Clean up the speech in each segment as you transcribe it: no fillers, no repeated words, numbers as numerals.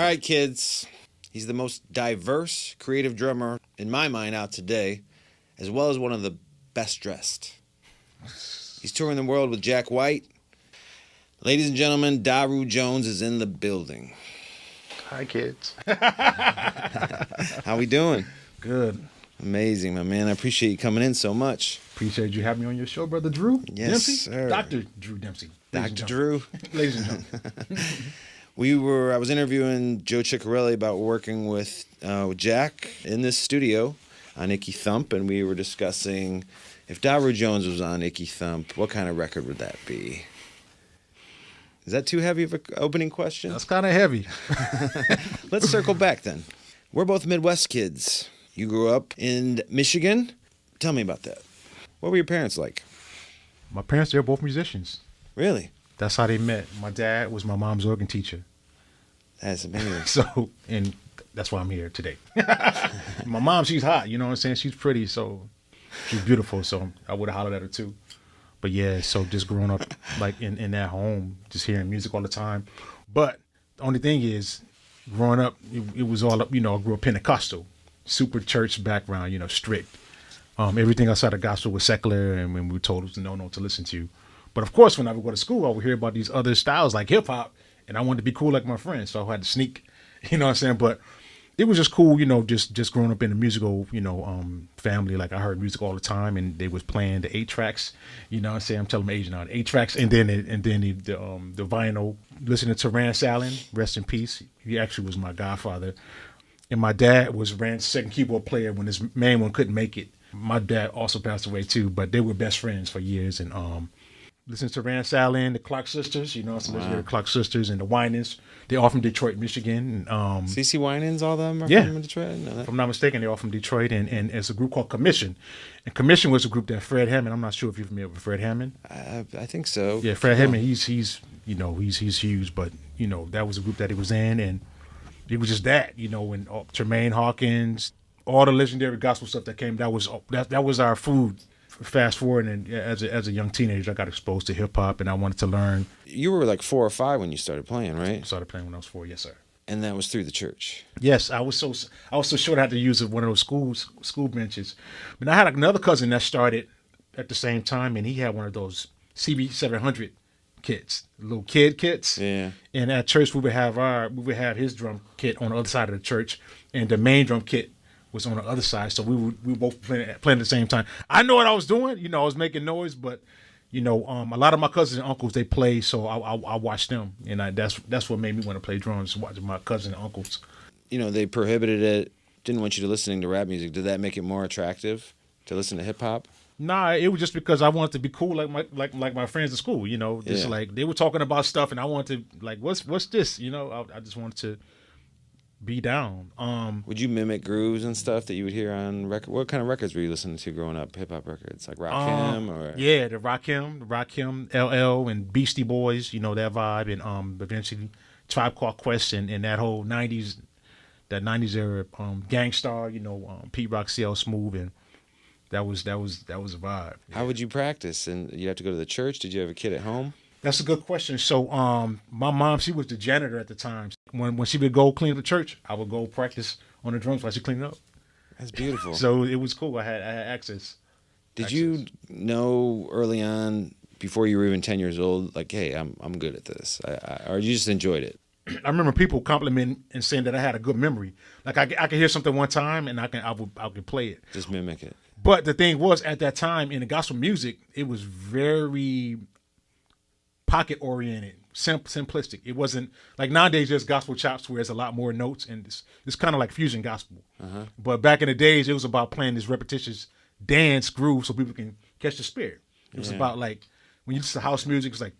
right, kids. He's the most diverse, creative drummer, in my mind, out today, as well as one of the best dressed. He's touring the world with Jack White. Ladies and gentlemen, Daru Jones is in the building. Hi, kids. How we doing? Good. Amazing, my man. I appreciate you coming in so much. Appreciate you having me on your show, Brother Drew. Yes, Dempsey? sir. Dr. Drew Dempsey. Dr. Drew. Ladies and gentlemen. I was interviewing Joe Ciccarelli about working with Jack in this studio on Icky Thump, and we were discussing if Daru Jones was on Icky Thump, what kind of record would that be? Is that too heavy of an opening question? That's kind of heavy. Let's circle back then. We're both Midwest kids. You grew up in Michigan. Tell me about that. What were your parents like? My parents, they're both musicians. Really? That's how they met. My dad was my mom's organ teacher. That's amazing. So, and that's why I'm here today. My mom, she's hot, you know what I'm saying? She's pretty, so she's beautiful, so I would have hollered at her too. But yeah, so just growing up like in that home, just hearing music all the time. But the only thing is, growing up, it was all up, I grew up Pentecostal, super church background, strict. Everything outside of gospel was secular, and when we were told it was no to listen to. But of course, when I would go to school, I would hear about these other styles like hip hop, and I wanted to be cool like my friends, so I had to sneak, you know what I'm saying? But it was just cool, just growing up in a musical, family. Like I heard music all the time, and they was playing the 8-tracks, you know what I'm saying? I'm telling my age now, the 8-tracks, and then the vinyl, listening to Rance Allen, rest in peace. He actually was my godfather. And my dad was Rance's second keyboard player when his main one couldn't make it. My dad also passed away too, but they were best friends for years. And listening to Rance Allen, the Clark Sisters, so listening to the Clark Sisters and the Winans. They're all from Detroit, Michigan. CeCe Winans, all them are from Detroit? No, if I'm not mistaken, they're all from Detroit. And it's a group called Commission. And Commission was a group that Fred Hammond, I'm not sure if you're familiar with Fred Hammond. I think so. Yeah, Fred Hammond, he's huge, but, that was a group that he was in. And it was just that, and Tremaine Hawkins, all the legendary gospel stuff that came, that was our food. Fast forward, and as a young teenager, I got exposed to hip hop, and I wanted to learn. You were like 4 or 5 when you started playing, right? I started playing when I was 4, yes, sir. And that was through the church. Yes, I was so short I had to use one of those school benches. But I had another cousin that started at the same time, and he had one of those CB700 kits, little kid kits. Yeah. And at church we would have his drum kit on the other side of the church, and the main drum kit was on the other side, so we were both playing at the same time. I know what I was doing, I was making noise, but a lot of my cousins and uncles, they play, so I watched them, and that's what made me want to play drums, watching my cousins and uncles. They prohibited it, didn't want you to listening to rap music. Did that make it more attractive to listen to hip hop? Nah, it was just because I wanted to be cool like my friends in school, like they were talking about stuff, and I wanted to like what's this, I just wanted to be down. Would you mimic grooves and stuff that you would hear on record? What kind of records were you listening to growing up? Hip hop records like Rakim or the Rakim, LL, and Beastie Boys. That vibe, and eventually Tribe Called Quest and that whole '90s era, Gangstar. Pete Rock, CL Smooth, and that was a vibe. Yeah. How would you practice? And you have to go to the church? Did you have a kid at home? That's a good question. So, my mom, she was the janitor at the time. When she would go clean up the church, I would go practice on the drums while she cleaned up. That's beautiful. So it was cool. I had access. Did you know early on, before you were even 10 years old, like, hey, I'm good at this, or you just enjoyed it? I remember people complimenting and saying that I had a good memory. Like I could hear something one time and I could play it. Just mimic it. But the thing was, at that time in the gospel music, it was very pocket oriented, simplistic. It wasn't like nowadays there's gospel chops where there's a lot more notes, and it's kind of like fusion gospel. But back in the days, it was about playing this repetitious dance groove so people can catch the spirit. It was about like when you listen to house music, it's like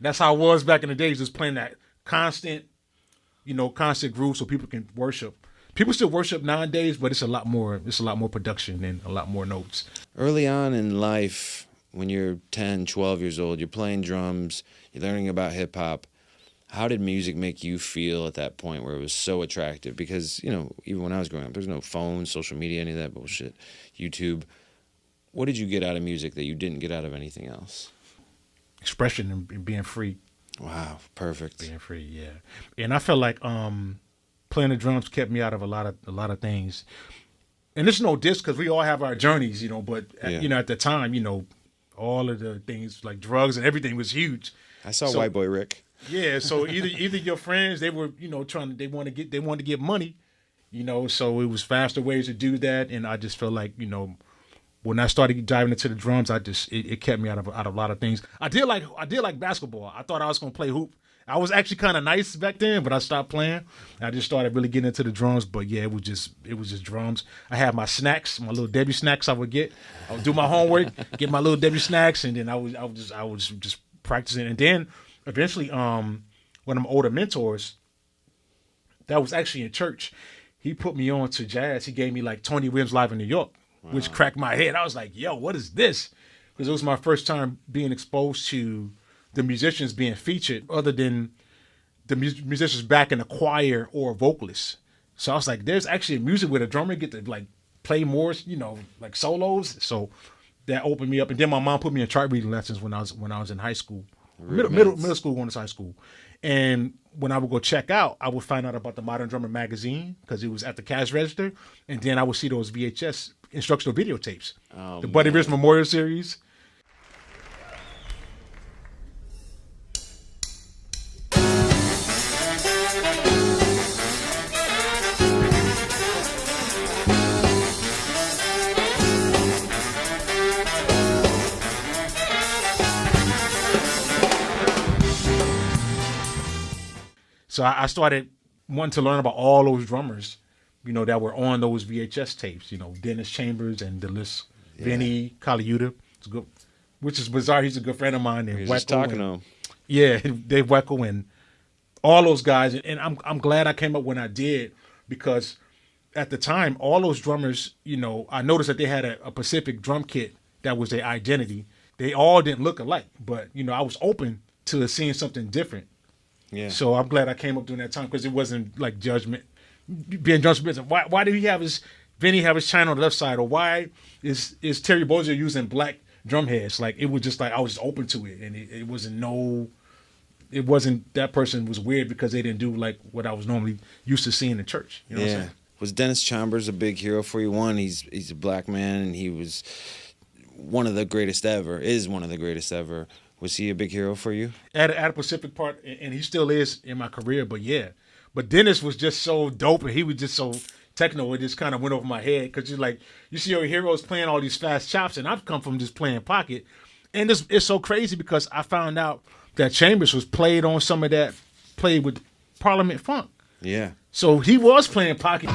that's how it was back in the days, just playing that constant groove so people can worship. People still worship nowadays, but it's a lot more production and a lot more notes. Early on in life, when you're 10, 12 years old, you're playing drums, you're learning about hip hop. How did music make you feel at that point where it was so attractive? Because, even when I was growing up, there's no phone, social media, any of that bullshit, YouTube. What did you get out of music that you didn't get out of anything else? Expression and being free. Wow, perfect. Being free, yeah. And I felt like playing the drums kept me out of a lot of things. And there's no diss because we all have our journeys, but at the time, all of the things like drugs and everything was huge. I saw White Boy Rick. Yeah, so either your friends, they were they wanted to get money, so it was faster ways to do that, and I just felt like when I started diving into the drums, it kept me out of a lot of things. I did like basketball. I thought I was gonna play hoop. I was actually kind of nice back then, but I stopped playing. I just started really getting into the drums. But yeah, it was just drums. I had my snacks, my little Debbie snacks. I would do my homework, get my little Debbie snacks, and then I was just practicing. And then eventually, one of my older mentors, that was actually in church, he put me on to jazz. He gave me like Tony Williams Live in New York, which cracked my head. I was like, yo, what is this? Because it was my first time being exposed to the musicians being featured other than the musicians back in a choir or vocalists. So I was like, there's actually music where the drummer get to like play more, like solos. So that opened me up. And then my mom put me in chart reading lessons when I was in high school, middle school going to high school. And when I would go check out, I would find out about the Modern Drummer magazine because it was at the cash register. And then I would see those VHS instructional videotapes, the Buddy Rich Memorial Series. So I started wanting to learn about all those drummers, that were on those VHS tapes. Dennis Chambers and the list, Vinny Colaiuta, which is bizarre. He's a good friend of mine. And just talking to him. Yeah, Dave Weckel and all those guys. And I'm glad I came up when I did because at the time, all those drummers, I noticed that they had a Pacific drum kit that was their identity. They all didn't look alike, but I was open to seeing something different. Yeah. So I'm glad I came up during that time because it wasn't like judgment, being judgmental. Why did Vinny have his China on the left side, or why is Terry Bozier using black drum heads? Like it was just like I was just open to it, and it wasn't that person was weird because they didn't do like what I was normally used to seeing in church. You know what I'm saying? Was Dennis Chambers a big hero for you? One, he's a black man, and he was one of the greatest ever. Is one of the greatest ever. Was he a big hero for you? At a Pacific part, and he still is in my career, but yeah. But Dennis was just so dope, and he was just so techno, it just kind of went over my head, because you see your heroes playing all these fast chops, and I've come from just playing pocket. And it's so crazy, because I found out that Chambers was played on some of that, played with Parliament Funk. Yeah. So he was playing pocket.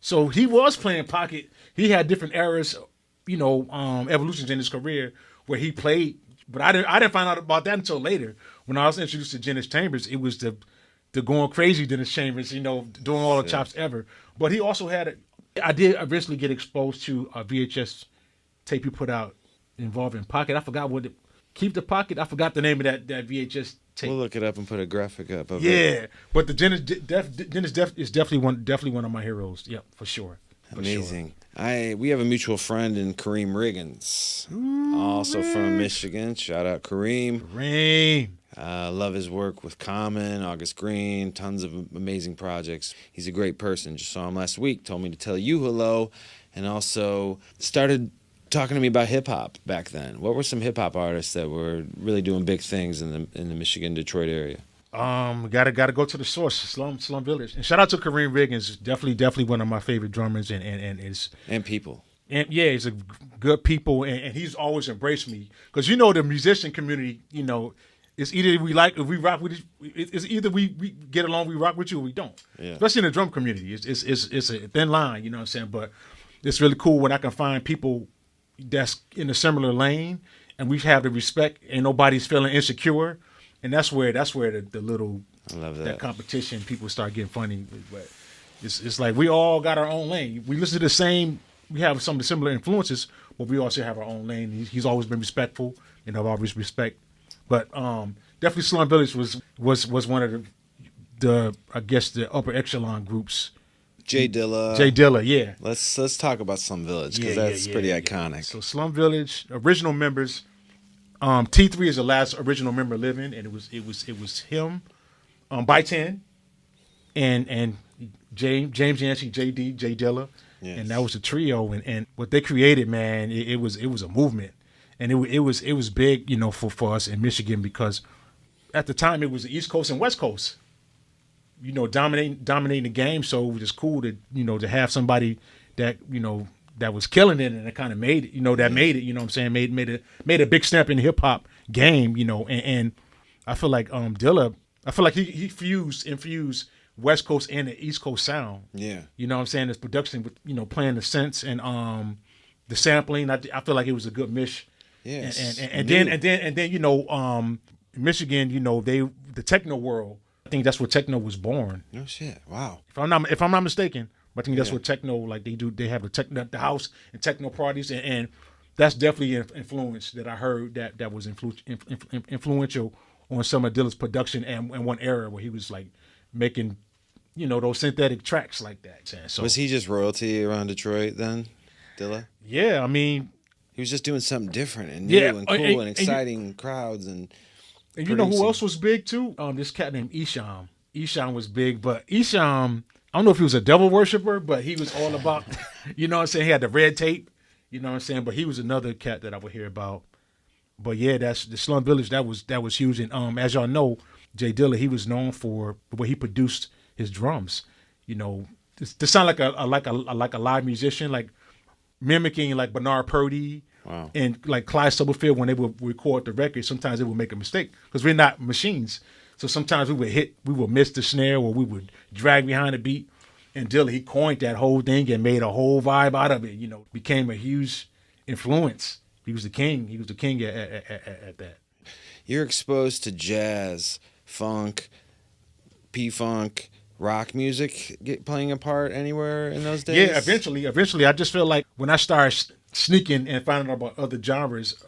So he was playing pocket. He had different eras, evolutions in his career where he played. But I didn't find out about that until later. When I was introduced to Dennis Chambers, it was the going crazy Dennis Chambers, doing all the chops ever. But he also had I did eventually get exposed to a VHS tape he put out involving pocket. I forgot Keep the Pocket. I forgot the name of that VHS tape. We'll look it up and put a graphic up of it. But the Dennis is definitely one of my heroes. Yep, for sure. Amazing. We have a mutual friend in Kareem Riggins, also from Michigan. Shout out Kareem. Love his work with Common, August Green, tons of amazing projects. He's a great person. Just saw him last week. Told me to tell you hello, and also started talking to me about hip hop back then. What were some hip hop artists that were really doing big things in the Michigan, Detroit area? Gotta go to the source, Slum Village. And shout out to Kareem Riggins, definitely one of my favorite drummers and people. And yeah, he's a good people, and he's always embraced me, because the musician community, it's either we rock with it's either we get along, we rock with you, or we don't. Yeah. Especially in the drum community, it's a thin line, you know what I'm saying? But it's really cool when I can find people that's in a similar lane, and we have the respect, and nobody's feeling insecure, and that's where the little I love that competition, people start getting funny. But it's like we all got our own lane. We listen to the same. We have some of the similar influences, but we also have our own lane. He's always been respectful, and I've always respect. But definitely Slum Village was one of the I guess the upper echelon groups. Jay Dilla. Jay Dilla, yeah. Let's talk about Slum Village because that's pretty iconic. So Slum Village original members. T3 is the last original member living, and it was him, by 10, and James Yancey, JD, Jay Dilla, and that was a trio. And what they created, man, it was a movement, and it was big, you know, for us in Michigan because at the time it was the East Coast and West Coast, you know, dominating the game. So it was just cool to, you know, to have somebody that, you know, that was killing it and it kind of made it, you know, made it, you know what I'm saying, made a big step in the hip hop game, you know, and I feel like Dilla, I feel like he infused West Coast and the East Coast sound. Yeah. You know what I'm saying? His production with, you know, playing the synths and the sampling. I feel like it was a good mish. Yes. And then you know, Michigan, you know, the techno world, I think that's where techno was born. No shit. Wow. If I'm not mistaken. But I think that's what techno, like they have the house and techno parties, and that's definitely an influence that I heard that was influential on some of Dilla's production and one era where he was like making, you know, those synthetic tracks like that. So was he just royalty around Detroit then, Dilla? Yeah, I mean, he was just doing something different and new and cool and exciting crowds and you know who else was big too? This cat named Esham. Esham was big, but Esham, I don't know if he was a devil worshiper, but he was all about, you know what I'm saying? He had the red tape, you know what I'm saying? But he was another cat that I would hear about. But yeah, that's the Slum Village. That was huge. And as y'all know, Jay Dilla, he was known for the way he produced his drums. You know, to sound like a live musician, like mimicking like Bernard Purdie. Wow. And like Clyde Stubblefield, when they would record the record, sometimes they would make a mistake because we're not machines. So sometimes we would miss the snare or we would drag behind the beat. And Dilla, he coined that whole thing and made a whole vibe out of it, you know, became a huge influence. He was the king. He was the king at that. You're exposed to jazz, funk, P-funk, rock music playing a part anywhere in those days? Yeah, eventually. I just feel like when I started sneaking and finding out about other genres,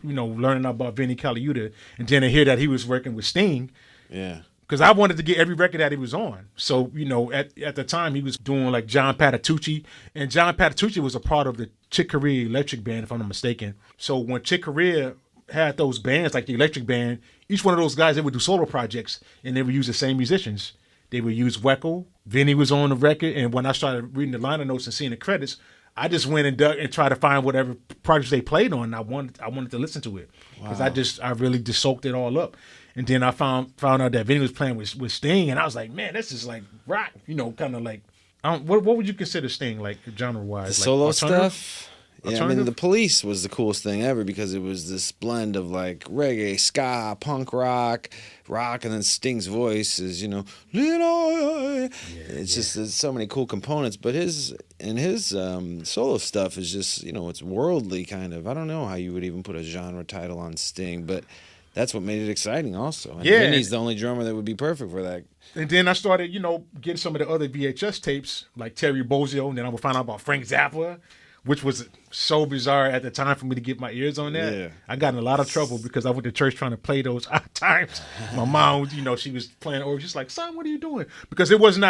you know, learning about Vinnie Colaiuta, and then I hear that he was working with Sting. Yeah. Because I wanted to get every record that he was on. So, you know, at the time he was doing like John Patitucci. And John Patitucci was a part of the Chick Corea Electric Band, if I'm not mistaken. So when Chick Corea had those bands, like the Electric Band, each one of those guys, they would do solo projects and they would use the same musicians. They would use Weckel. Vinny was on the record. And when I started reading the liner notes and seeing the credits, I just went and dug and tried to find whatever projects they played on. And I wanted to listen to it because I really just soaked it all up. And then I found out that Vinny was playing with Sting, and I was like, man, this is like rock, you know, kind of like, what would you consider Sting, like genre-wise? The like solo stuff? Yeah, I mean, The Police was the coolest thing ever because it was this blend of like reggae, ska, punk rock, and then Sting's voice is, you know, just there's so many cool components. But his solo stuff is just, you know, it's worldly kind of. I don't know how you would even put a genre title on Sting, but that's what made it exciting also. And Vinny's the only drummer that would be perfect for that. And then I started, you know, getting some of the other VHS tapes, like Terry Bozzio, and then I would find out about Frank Zappa, which was so bizarre at the time for me to get my ears on that. Yeah. I got in a lot of trouble because I went to church trying to play those odd times. My mom, you know, she was playing, or she's like, son, what are you doing? Because it wasn't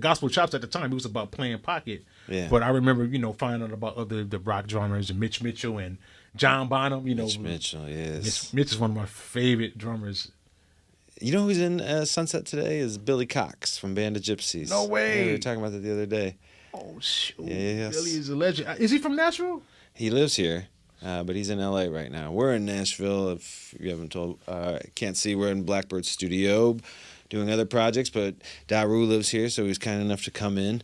gospel chops at the time. It was about playing pocket. Yeah. But I remember, you know, finding out about the rock drummers and Mitch Mitchell and John Bonham, you know. Mitch Mitchell, yes. Mitch is one of my favorite drummers. You know who's in Sunset today is Billy Cox from Band of Gypsies. No way. Yeah, we were talking about that the other day. Oh, shoot. Yes. Billy is a legend. Is he from Nashville? He lives here, but he's in L.A. right now. We're in Nashville. If you haven't can't see, we're in Blackbird Studio doing other projects, but Daru lives here, so he was kind enough to come in.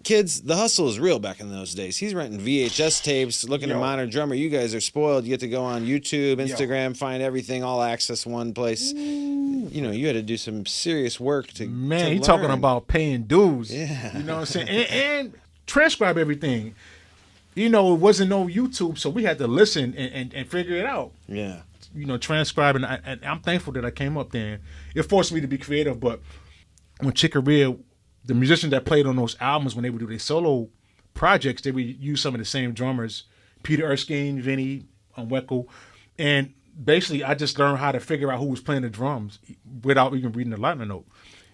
Kids, the hustle is real back in those days. He's renting VHS tapes, looking to monitor drummer. You guys are spoiled. You get to go on YouTube, Instagram, find everything, all access one place. Ooh. You know, you had to do some serious work to Man, he's talking about paying dues. Yeah. You know what I'm saying? And transcribe everything. You know, it wasn't no YouTube, so we had to listen and figure it out. Yeah. You know, transcribing. And I'm thankful that I came up there. And it forced me to be creative, but when Chick Corea, the musicians that played on those albums, when they would do their solo projects, they would use some of the same drummers, Peter Erskine, Vinny, Weckel. And basically I just learned how to figure out who was playing the drums without even reading the liner note.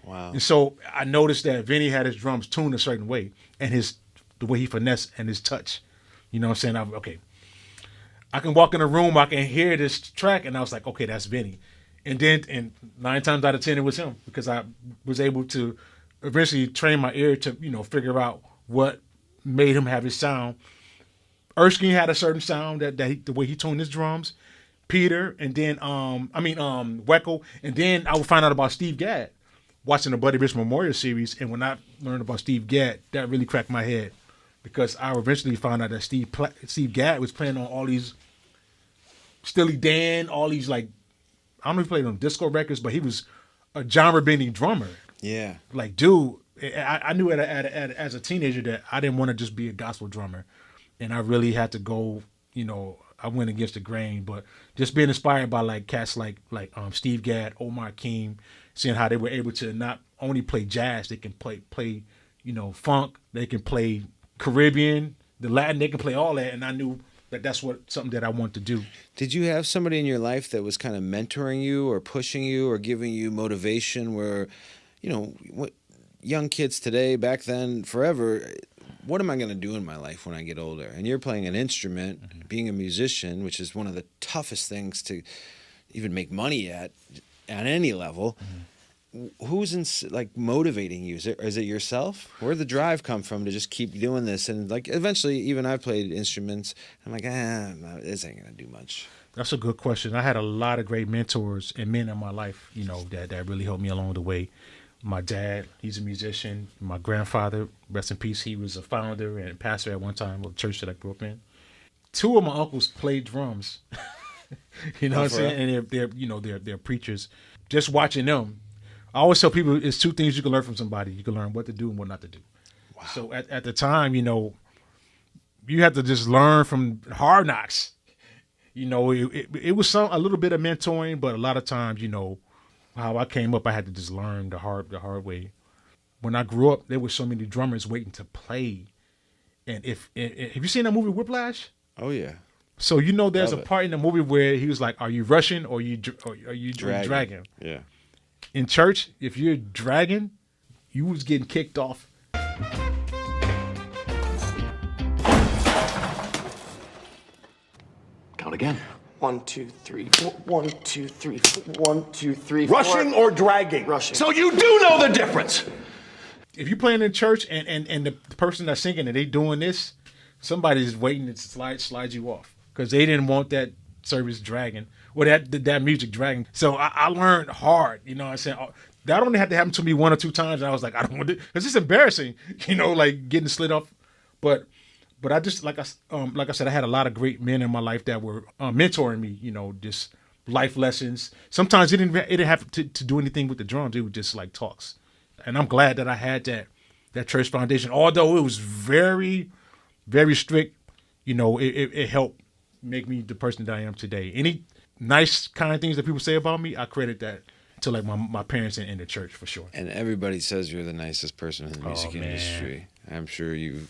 Wow. And so I noticed that Vinny had his drums tuned a certain way, and the way he finessed and his touch. You know what I'm saying? Okay, I can walk in a room, I can hear this track, and I was like, okay, that's Vinny. And 9 times out of 10 it was him, because I was able to eventually train my ear to, figure out what made him have his sound. Erskine had a certain sound the way he tuned his drums. Peter, and then Weckel, and then I would find out about Steve Gadd watching the Buddy Rich Memorial Series, and when I learned about Steve Gadd, that really cracked my head, because I eventually found out that Steve Gadd was playing on all these Steely Dan, all these, like, I don't know if he played on disco records, but he was a genre-bending drummer. Yeah. Like, dude, I knew as a teenager that I didn't want to just be a gospel drummer, and I really had to go, I went against the grain, but just being inspired by like cats like Steve Gadd, Omar Keem, seeing how they were able to not only play jazz, they can play funk, they can play Caribbean, the Latin, they can play all that, and I knew that that's something that I want to do. Did you have somebody in your life that was kind of mentoring you or pushing you or giving you motivation where, what young kids today, back then, forever, what am I going to do in my life when I get older? And you're playing an instrument, mm-hmm. being a musician, which is one of the toughest things to even make money at any level. Mm-hmm. Who's motivating you? Is it yourself? Where'd the drive come from to just keep doing this? And like eventually, even I've played instruments. I'm like, no, this ain't going to do much. That's a good question. I had a lot of great mentors and men in my life, that really helped me along the way. My dad, he's a musician. My grandfather, rest in peace, he was a founder and pastor at one time of the church that I grew up in. 2 of my uncles played drums. What I'm saying? And they're preachers. Just watching them, I always tell people it's 2 things you can learn from somebody. You can learn what to do and what not to do. Wow. So at the time, you had to just learn from hard knocks. It was a little bit of mentoring, but a lot of times, how I came up, I had to just learn the hard way. When I grew up, there were so many drummers waiting to play. And have you seen that movie Whiplash? Oh yeah. So there's a part in the movie where he was like, "Are you rushing or are you dragging?" Yeah. In church, if you're dragging, you was getting kicked off. Count again. 1, 2, 3, 4. 1, 2, 3, 4. 1, 2, 3, 4. Rushing or dragging? Rushing. So you do know the difference. If you're playing in church and the person that's singing and they doing this, somebody's waiting to slide you off because they didn't want that service dragging or that music dragging. So I learned hard. What I'm saying? That only had to happen to me 1 or 2 times, and I was like, I don't want it because it's embarrassing. Like getting slid off, but I just like I said, I had a lot of great men in my life that were mentoring me. Just life lessons. Sometimes it didn't have to do anything with the drums. It was just like talks, and I'm glad that I had that church foundation. Although it was very, very strict, it helped make me the person that I am today. Any nice, kind things that people say about me, I credit that to like my parents and the church for sure. And everybody says you're the nicest person in the music industry. I'm sure you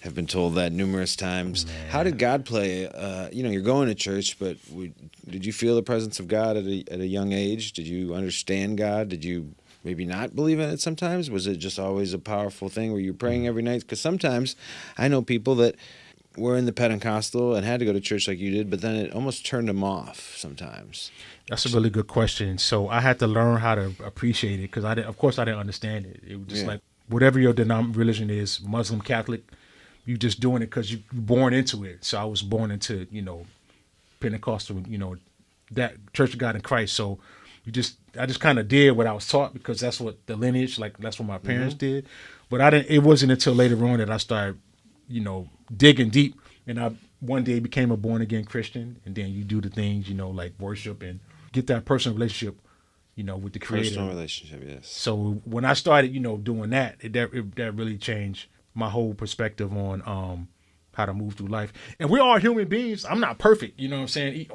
have been told that numerous times. Man. How did God play? You're going to church, but did you feel the presence of God at a young age? Did you understand God? Did you maybe not believe in it sometimes? Was it just always a powerful thing where you're praying every night? Because sometimes I know people that were in the Pentecostal and had to go to church like you did, but then it almost turned them off sometimes. That's a really good question. So I had to learn how to appreciate it because I didn't understand it. It was just like whatever your religion is, Muslim, Catholic, you just doing it because you're born into it. So I was born into, Pentecostal, that Church of God in Christ. So I just kind of did what I was taught because that's what the lineage, that's what my parents did. But it wasn't until later on that I started, digging deep, and I one day became a born again Christian, and then you do the things, like worship and get that personal relationship, with the Creator. Personal relationship, yes. So when I started, doing that, that really changed my whole perspective on how to move through life. And we're all human beings. I'm not perfect, you know what I'm saying?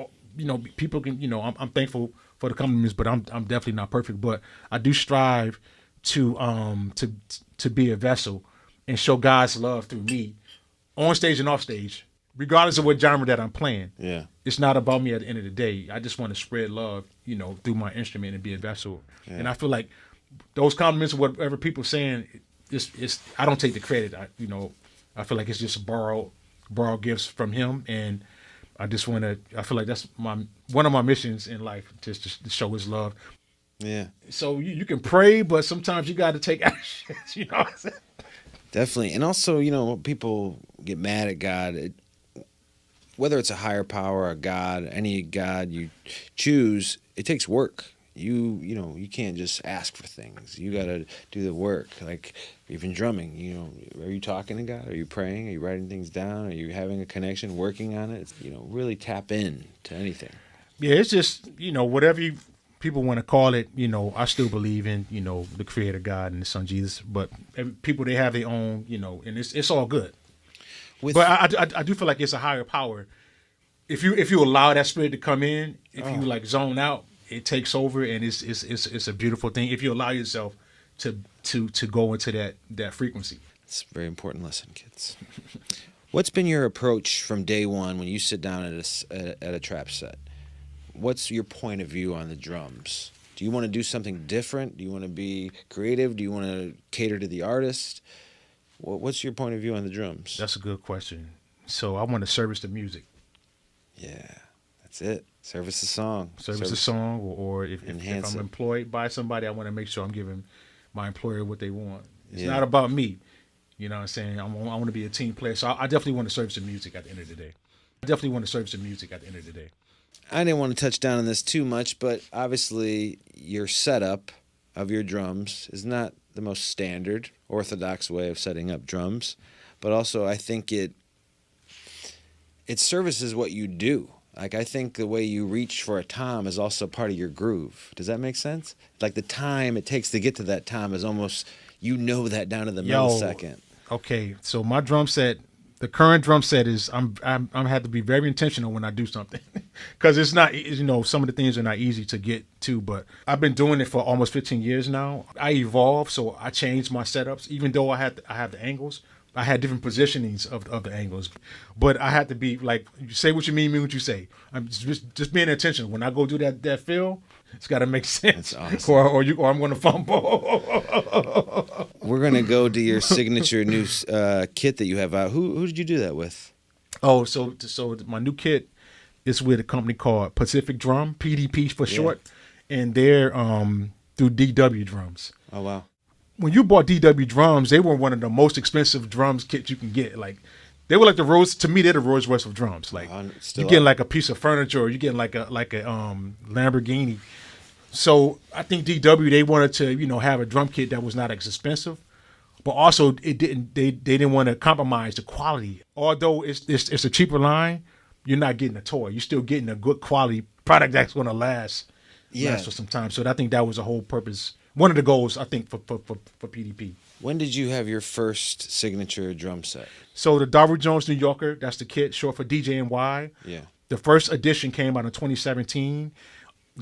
People can, I'm thankful for the compliments, but I'm definitely not perfect. But I do strive to be a vessel and show God's love through me on stage and off stage, regardless of what genre that I'm playing. Yeah. it's not about me at the end of the day. I just want to spread love, through my instrument and be a vessel. Yeah. And I feel like those compliments, whatever people saying, it's I don't take the credit. I feel like it's just borrowed gifts from him, and I just want to. I feel like that's one of my missions in life, just to show his love. Yeah. So you can pray, but sometimes you got to take action. You know what I'm saying? Definitely, and also, people get mad at God. Whether it's a higher power, a God, any God you choose, it takes work. You can't just ask for things. You got to do the work. Like even drumming, are you talking to God? Are you praying? Are you writing things down? Are you having a connection, working on it? Really tap in to anything. Yeah, it's just, whatever people want to call it, I still believe in, the creator God and the son Jesus, but people, they have their own, and it's all good. But I do feel like it's a higher power. If you allow that spirit to come in, if you like zone out, it takes over, and it's a beautiful thing. If you allow yourself to go into that frequency. It's a very important lesson, kids. What's been your approach from day one when you sit down at a trap set? What's your point of view on the drums? Do you want to do something different? Do you want to be creative? Do you want to cater to the artist? What's your point of view on the drums? That's a good question. So I want to service the music. Yeah, that's it. Service the song. Service the song, or if I'm employed by somebody, I want to make sure I'm giving my employer what they want. It's not about me. You know what I'm saying? I want to be a team player. So I definitely want to service the music at the end of the day. I didn't want to touch down on this too much, but obviously your setup of your drums is not the most standard, orthodox way of setting up drums, but also I think it services what you do. Like I think the way you reach for a tom is also part of your groove. Does that make sense? Like the time it takes to get to that tom is almost, that down to the millisecond. Okay, so my drum set, the current drum set is I'm had to be very intentional when I do something, because it's not, some of the things are not easy to get to, but I've been doing it for almost 15 years now. I evolved, so I changed my setups. Even though I have the angles, I had different positionings of the angles, but I had to be like, you say what you mean what you say. I'm just being intentional. When I go do that fill, it's got to make sense. That's awesome. or I'm going to fumble. We're gonna go to your signature new kit that you have out. Who did you do that with? Oh, so my new kit is with a company called Pacific Drum, PDP for short, and they're through DW Drums. Oh wow. When you bought DW Drums, they were one of the most expensive drums kits you can get. Like, they were like the Rolls. To me, they're the Rolls Royce of drums. Like, you getting like a piece of furniture, or you getting like a Lamborghini. So I think DW, they wanted to have a drum kit that was not as expensive, but also they didn't want to compromise the quality. Although it's a cheaper line, you're not getting a toy. You're still getting a good quality product that's going to last for some time. So I think that was the whole purpose. One of the goals, I think, for PDP. When did you have your first signature drum set? So the Daru Jones New Yorker, that's the kit, short for DJNY. Yeah. The first edition came out in 2017.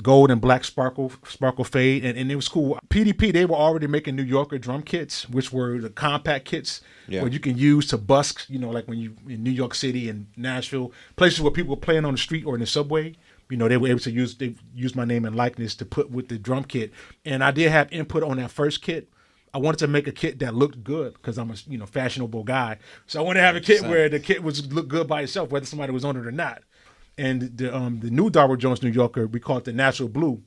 Gold and black sparkle fade, and it was cool. PDP, they were already making New Yorker drum kits, which were the compact kits where you can use to busk, like when you in New York City and Nashville, places where people were playing on the street or in the subway. They were able to use my name and likeness to put with the drum kit. And I did have input on that first kit. I wanted to make a kit that looked good because I'm a fashionable guy. So I wanted to have a kit where the kit look good by itself, whether somebody was on it or not. And the new Daru Jones New Yorker, we call it the Natural Blue.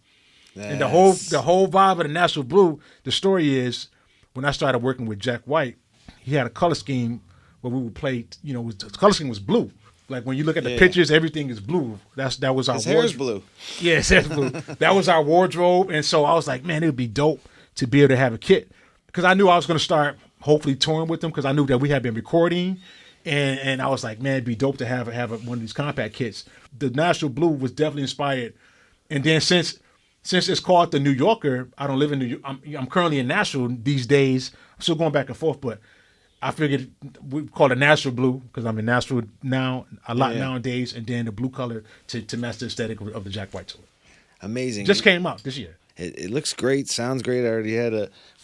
Nice. And the whole vibe of the Natural Blue, the story is, when I started working with Jack White, he had a color scheme where we would play, the color scheme was blue. Like when you look at the pictures, everything is blue. That was our wardrobe. His hair is blue. Yeah, his hair's blue. That was our wardrobe. And so I was like, man, it would be dope to be able to have a kit. Because I knew I was going to start hopefully touring with them, because I knew that we had been recording. And I was like, man, it'd be dope to have one of these compact kits. The Natural Blue was definitely inspired. And then since it's called the New Yorker, I don't live in New York. I'm currently in Nashville these days. I'm still going back and forth, but I figured we call it Natural Blue because I'm in Nashville now a lot nowadays, and then the blue color to match the aesthetic of the Jack White tour. Amazing. Just came out this year. It looks great, sounds great. I already we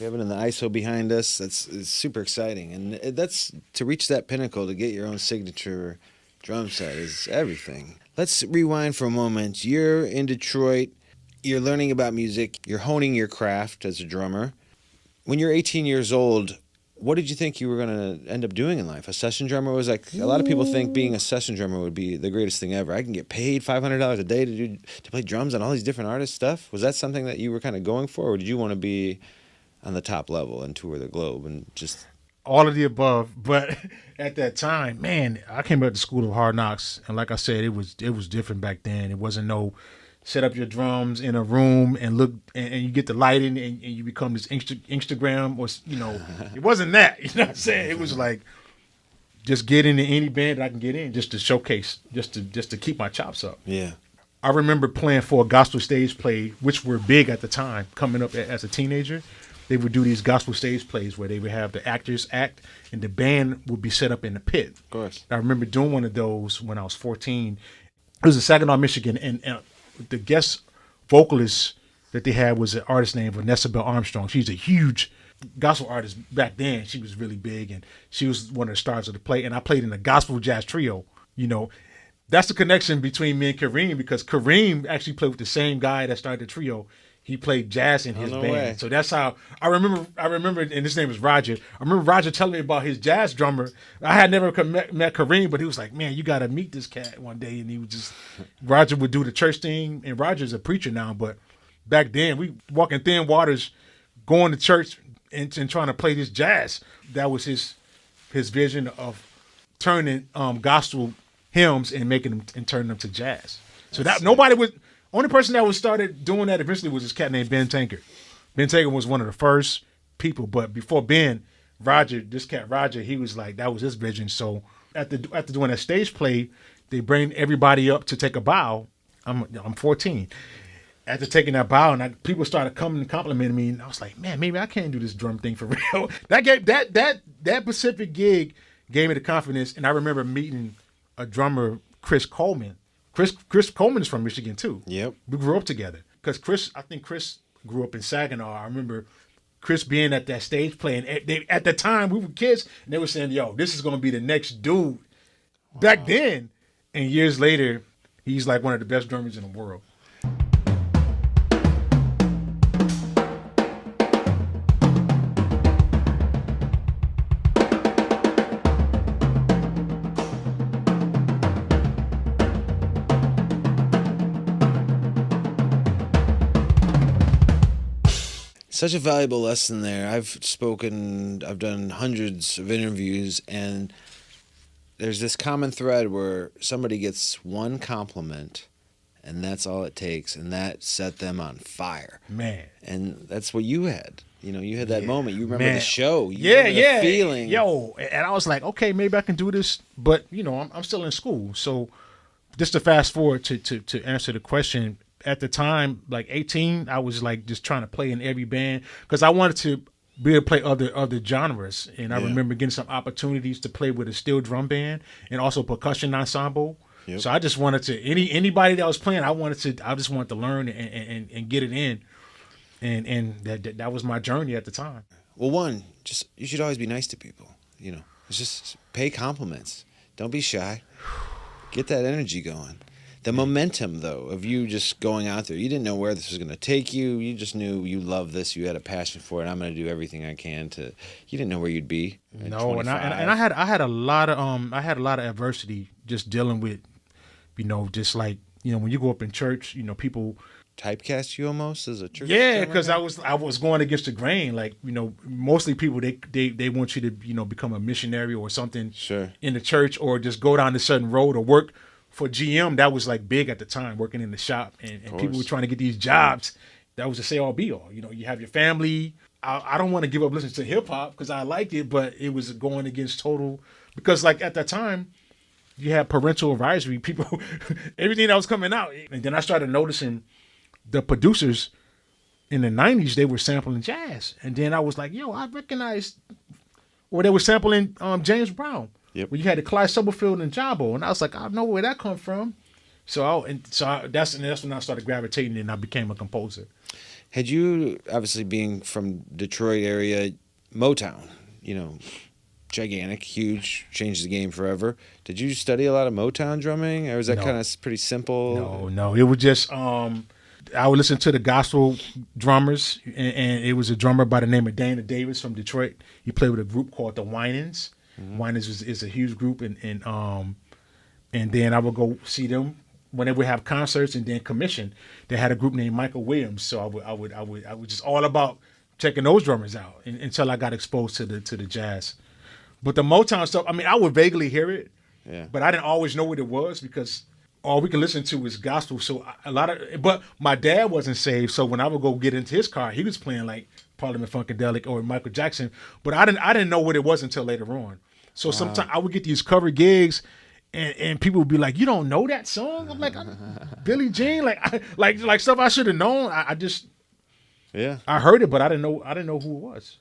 have it in the ISO behind us. It's super exciting, and that's to reach that pinnacle, to get your own signature drum set is everything. Let's rewind for a moment. You're in Detroit. You're learning about music. You're honing your craft as a drummer. When you're 18 years old, what did you think you were going to end up doing in life? A session drummer was like, a lot of people think being a session drummer would be the greatest thing ever. I can get paid $500 a day to play drums on all these different artists' stuff. Was that something that you were kind of going for, or did you want to be on the top level and tour the globe and just... All of the above, but at that time, man, I came out to School of Hard Knocks, and like I said, it was different back then. It wasn't no set up your drums in a room and look, and you get the lighting, and you become this Instagram, or it wasn't that. You know what I'm saying? It was like just get into any band that I can get in, just to showcase, just to keep my chops up. Yeah. I remember playing for a gospel stage play, which were big at the time, coming up as a teenager. They would do these gospel stage plays where they would have the actors act and the band would be set up in the pit. Of course. I remember doing one of those when I was 14. It was in Saginaw, Michigan, and the guest vocalist that they had was an artist named Vanessa Bell Armstrong. She's a huge gospel artist back then. She was really big, and she was one of the stars of the play. And I played in a gospel jazz trio. That's the connection between me and Kareem, because Kareem actually played with the same guy that started the trio. He played jazz in his band. Way. So that's how I remember, and his name was Roger. I remember Roger telling me about his jazz drummer. I had never met Kareem, but he was like, man, you got to meet this cat one day. And he would Roger would do the church thing, and Roger's a preacher now, but back then we walking thin waters, going to church and trying to play this jazz. That was his vision of turning gospel hymns and making them and turning them to jazz. So that nobody would. Only person that was started doing that eventually was this cat named Ben Tankard. Ben Tankard was one of the first people, but before Ben, this cat Roger, he was like, that was his vision. So after doing that stage play, they bring everybody up to take a bow. I'm 14. After taking that bow, and people started coming and complimenting me, and I was like, man, maybe I can do this drum thing for real. That Pacific gig gave me the confidence, and I remember meeting a drummer, Chris Coleman. Chris Coleman is from Michigan too. Yep. We grew up together. Because I think Chris grew up in Saginaw. I remember Chris being at that stage playing. At the time, we were kids, and they were saying, yo, this is going to be the next dude. Wow. Back then. And years later, he's like one of the best drummers in the world. Such a valuable lesson there. I've done hundreds of interviews, and there's this common thread where somebody gets one compliment, and that's all it takes, and that set them on fire. Man. And that's what you had. You had that moment. You remember the show. You remember the feeling. Yo, and I was like, okay, maybe I can do this, but, I'm still in school. So just to fast forward to answer the question, at the time, like 18, I was like just trying to play in every band because I wanted to be able to play other genres. And I remember getting some opportunities to play with a steel drum band and also percussion ensemble. Yep. So I just wanted to anybody that was playing, I just wanted to learn and get it in. And that was my journey at the time. Well, you should always be nice to people. It's just pay compliments. Don't be shy. Get that energy going. The momentum, though, of you just going out there, you didn't know where this was going to take you. You just knew you loved this. You had a passion for it. I'm going to do everything I can to. You didn't know where you'd be. No, and I had a lot of adversity just dealing with, just like when you go up in church, people typecast you almost as a church. Yeah, because I was going against the grain. Like mostly people they want you to become a missionary or something in the church, or just go down a certain road or work. For GM, that was like big at the time, working in the shop, and people were trying to get these jobs. That was a say all be all. You have your family. I don't want to give up listening to hip hop because I liked it, but it was going against total. Because like at that time, you had parental advisory people, everything that was coming out, and then I started noticing the producers in the '90s. They were sampling jazz, and then I was like, yo, I recognized, or they were sampling James Brown. Yep. Where you had the Clyde Stubblefield and Jabo, and I was like, I know where that come from. That's when I started gravitating, and I became a composer. Had you, obviously being from Detroit area, Motown, gigantic, huge, changed the game forever. Did you study a lot of Motown drumming, or was that No. kind of pretty simple? No, it was just I would listen to the gospel drummers, and it was a drummer by the name of Dana Davis from Detroit. He played with a group called the Winans. Winans is a huge group, and then I would go see them when they would have concerts, and then commission. They had a group named Michael Williams, so I would just all about checking those drummers out until I got exposed to the jazz. But the Motown stuff, I mean, I would vaguely hear it, but I didn't always know what it was because all we could listen to was gospel. So but my dad wasn't saved, so when I would go get into his car, he was playing like Parliament Funkadelic or Michael Jackson, but I didn't know what it was until later on. So sometimes I would get these cover gigs, and people would be like, "You don't know that song?" I'm like, "Billie Jean," like stuff I should have known. I heard it, but I didn't know who it was.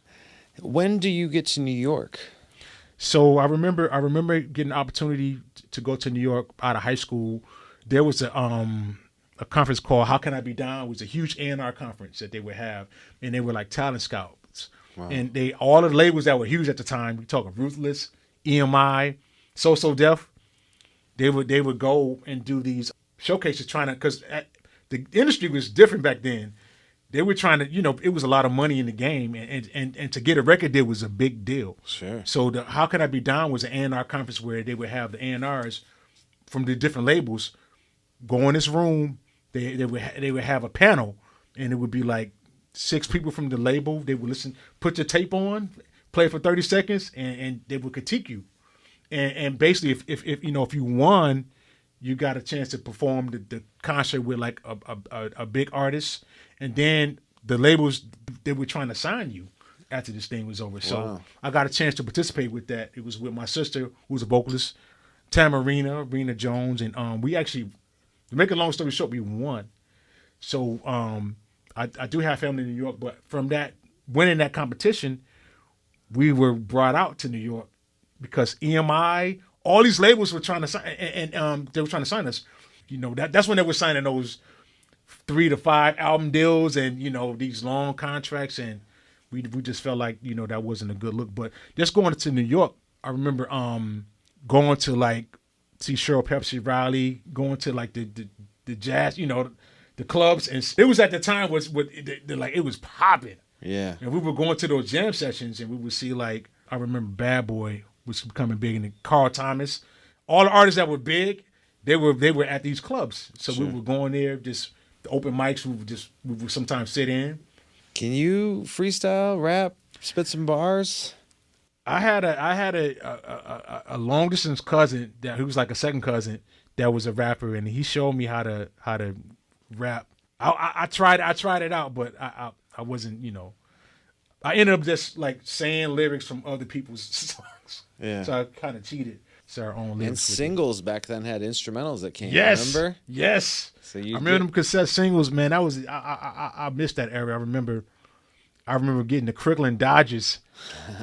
When do you get to New York? So I remember getting an opportunity to go to New York out of high school. There was a conference called How Can I Be Down? It was a huge A&R conference that they would have, and they were like talent scouts. Wow. And all of the labels that were huge at the time, we talking Ruthless, EMI, So Def, they would go and do these showcases because the industry was different back then. They were trying to, it was a lot of money in the game, and to get a record deal was a big deal. Sure. So the How Can I Be Down was an A&R conference where they would have the A&Rs from the different labels go in this room. They would have a panel, and it would be like 6 people from the label. They would listen, put your tape on, play for 30 seconds, and they would critique you. And basically, if you won, you got a chance to perform the concert with like a big artist. And then the labels, they were trying to sign you after this thing was over. So wow. I got a chance to participate with that. It was with my sister, who was a vocalist, Rena Jones. And we actually, to make a long story short, we won. So I do have family in New York. But from that, winning that competition, we were brought out to New York because EMI, all these labels were trying to sign, and they were trying to sign us. That's when they were signing those 3 to 5 album deals and these long contracts, and we just felt like that wasn't a good look. But just going to New York, I remember going to like see Cheryl Pepsi Riley, going to like the jazz, the clubs, and it was at the time like it was popping. Yeah. And we were going to those jam sessions, and we would see like, I remember Bad Boy was becoming big, and Carl Thomas, all the artists that were big, they were at these clubs. So sure. We were going there, just the open mics. We would sometimes sit in. Can you freestyle, rap, spit some bars? I had a long distance cousin who was like a second cousin that was a rapper, and he showed me how to rap. I tried it out, but I wasn't, I ended up just like saying lyrics from other people's songs. Yeah. So I kind of cheated. So our own lyrics. And singles back then had instrumentals that came. Yes. Remember? Yes. So I remember them cassette singles, man. That was I missed that era. I remember getting the Cricklin' Dodgers.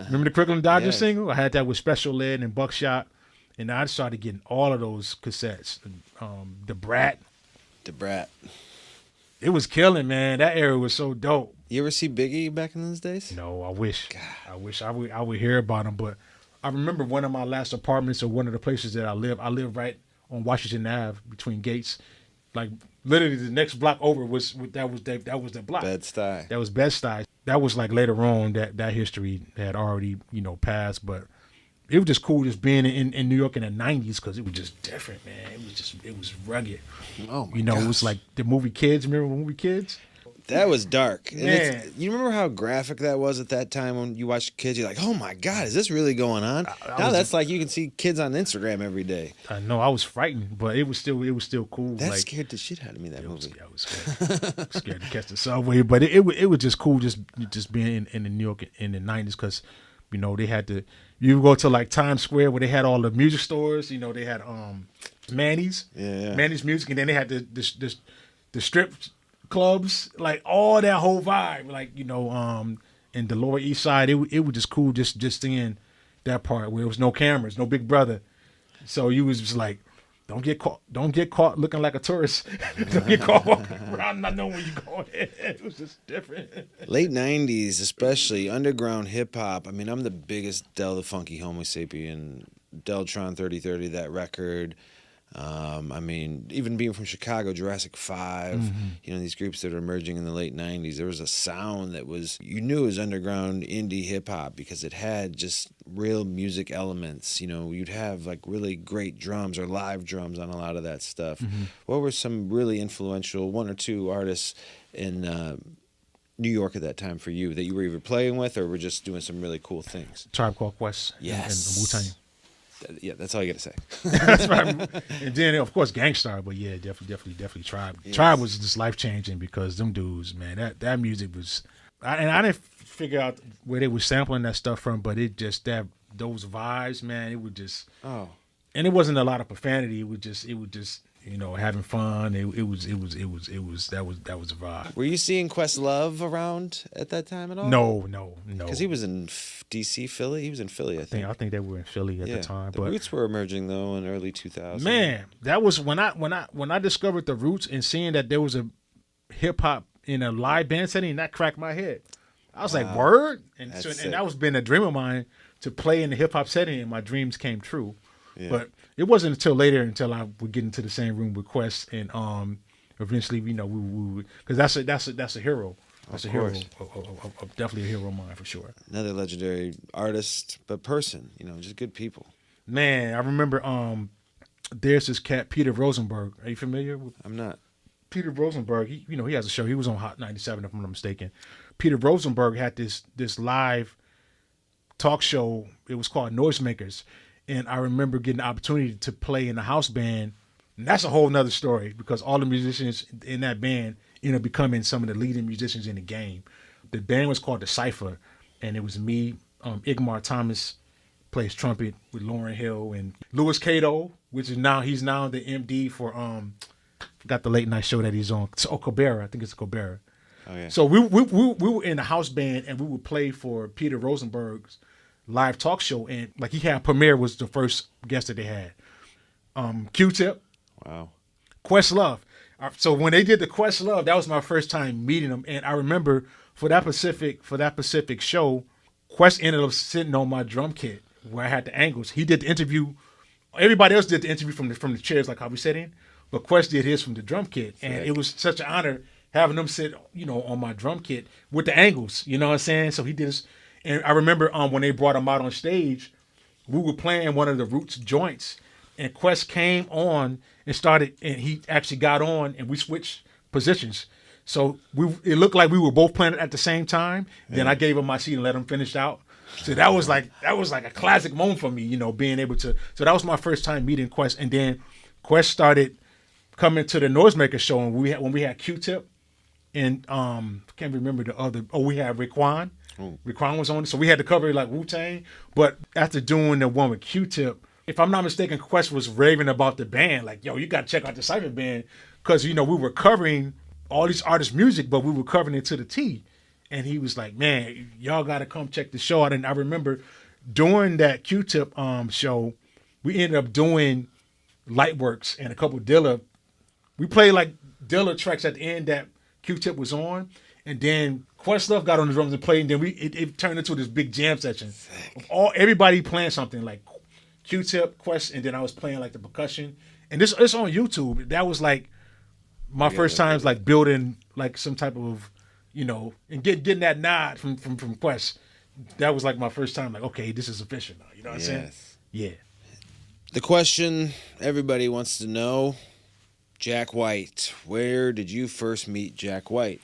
Remember the Cricklin' Dodgers Yeah. single? I had that with Special Ed and Buckshot, and I started getting all of those cassettes. The Brat. It was killing, man. That era was so dope. You ever see Biggie back in those days? No, I wish. God. I would hear about him, but I remember one of my last apartments or one of the places that I live right on Washington Ave between Gates. Like literally the next block over was the block. Bed-Stuy. That was Bed-Stuy. That was like later on that history had already, passed, but it was just cool just being in New York in the 90s because it was just different, man. It was rugged. Oh my gosh. It was like the movie Kids. Remember the movie Kids? That was dark. And Man. you remember how graphic that was at that time when you watched kids? You're like, oh my God, is this really going on? Now that's like you can see kids on Instagram every day. I know, I was frightened, but it was still cool. That like, scared the shit out of me, that movie. I was scared. Scared to catch the subway, but it was just cool just being in New York in the 90s because, they had you go to like Times Square where they had all the music stores. They had Manny's, Manny's Music, and then they had the strip clubs, like all that whole vibe, like in the Lower East Side, it was just cool just seeing that part where there was no cameras, no Big Brother, so you was just like don't get caught. Don't get caught looking like a tourist. Don't get caught walking around not knowing where you're going. It was just different. Late 90s, especially underground hip hop. I mean, I'm the biggest Del the Funky Homo Sapien, Deltron 3030, that record. I mean, even being from Chicago, Jurassic 5, you know, these groups that are emerging in the late 90s, there was a sound that was, you knew it was underground indie hip hop because it had just real music elements. You know, you'd have like really great drums or live drums on a lot of that stuff. What were some really influential one or two artists in New York at that time for you that you were either playing with or were just doing some really cool things? Tribe Called Quest. Yes. And Wu-Tang. Yeah, that's all you got to say. That's right. And then, of course, Gangstar. But yeah, definitely Tribe. Yes. Tribe was just life changing because them dudes, man, that music was. I didn't figure out where they were sampling that stuff from, but it just those vibes, man, it would just. Oh. And it wasn't a lot of profanity. It would just you know, having fun. That was a vibe. Were you seeing Questlove around at that time at all? No. Because he was in DC, Philly. He was in Philly, I think. I think they were in Philly at the time. The Roots were emerging though in early 2000s. Man, that was when I discovered the Roots and seeing that there was a hip hop in a live band setting. That cracked my head. I was like, word, and that was been a dream of mine to play in the hip hop setting, and my dreams came true. Yeah. But it wasn't until later until I would get into the same room with Quest and eventually, you know, we because that's a hero. That's a hero, definitely a hero of mine for sure. Another legendary artist, but person, you know, just good people. Man, I remember there's this cat Peter Rosenberg. Are you familiar with? I'm not. Peter Rosenberg, he has a show. He was on Hot 97 if I'm not mistaken. Peter Rosenberg had this live talk show. It was called Noisemakers. And I remember getting the opportunity to play in the house band. And that's a whole nother story because all the musicians in that band ended up becoming some of the leading musicians in the game. The band was called The Cypher, and it was me, Igmar Thomas plays trumpet with Lauryn Hill, and Louis Cato, which is he's now the MD for forgot the late night show that he's on. It's Colbert, I think it's Colbert. Oh, yeah. So we were in the house band and we would play for Peter Rosenberg's live talk show, and like he had Premier was the first guest that they had. Q-Tip. Wow. Questlove. So when they did the Questlove, that was my first time meeting them, and I remember for that Pacific show, Quest ended up sitting on my drum kit where I had the angles. He did the interview. Everybody else did the interview from the chairs like how we sat in, but Quest did his from the drum kit, and it was such an honor having them sit, you know, on my drum kit with the angles. You know what I'm saying? So he did his. And I remember when they brought him out on stage, we were playing one of the Roots joints, and Quest came on and started, and he actually got on, and we switched positions. So it looked like we were both playing it at the same time. Yeah. Then I gave him my seat and let him finish out. So that was like a classic moment for me, you know, being able to. So that was my first time meeting Quest, and then Quest started coming to the Noisemaker show, and when we had Q-Tip, and I can't remember the other. Oh, we had Raekwon. Raekwon was on it, so we had to cover it like Wu-Tang. But after doing the one with Q-Tip, if I'm not mistaken, Quest was raving about the band. Like, yo, you got to check out the Cypher band. Because, you know, we were covering all these artists' music, but we were covering it to the T. And he was like, man, y'all got to come check the show out. And I remember during that Q-Tip show, we ended up doing Lightworks and a couple of Dilla. We played like Dilla tracks at the end that Q-Tip was on. And then Questlove got on the drums and played, and then it turned into this big jam session. Everybody playing something like Q-Tip, Quest, and then I was playing like the percussion. And it's on YouTube. That was like my first times like building like some type of, you know, and getting that nod from Quest. That was like my first time like, okay, this is official now. You know what I'm saying? Yeah. The question everybody wants to know, Jack White. Where did you first meet Jack White?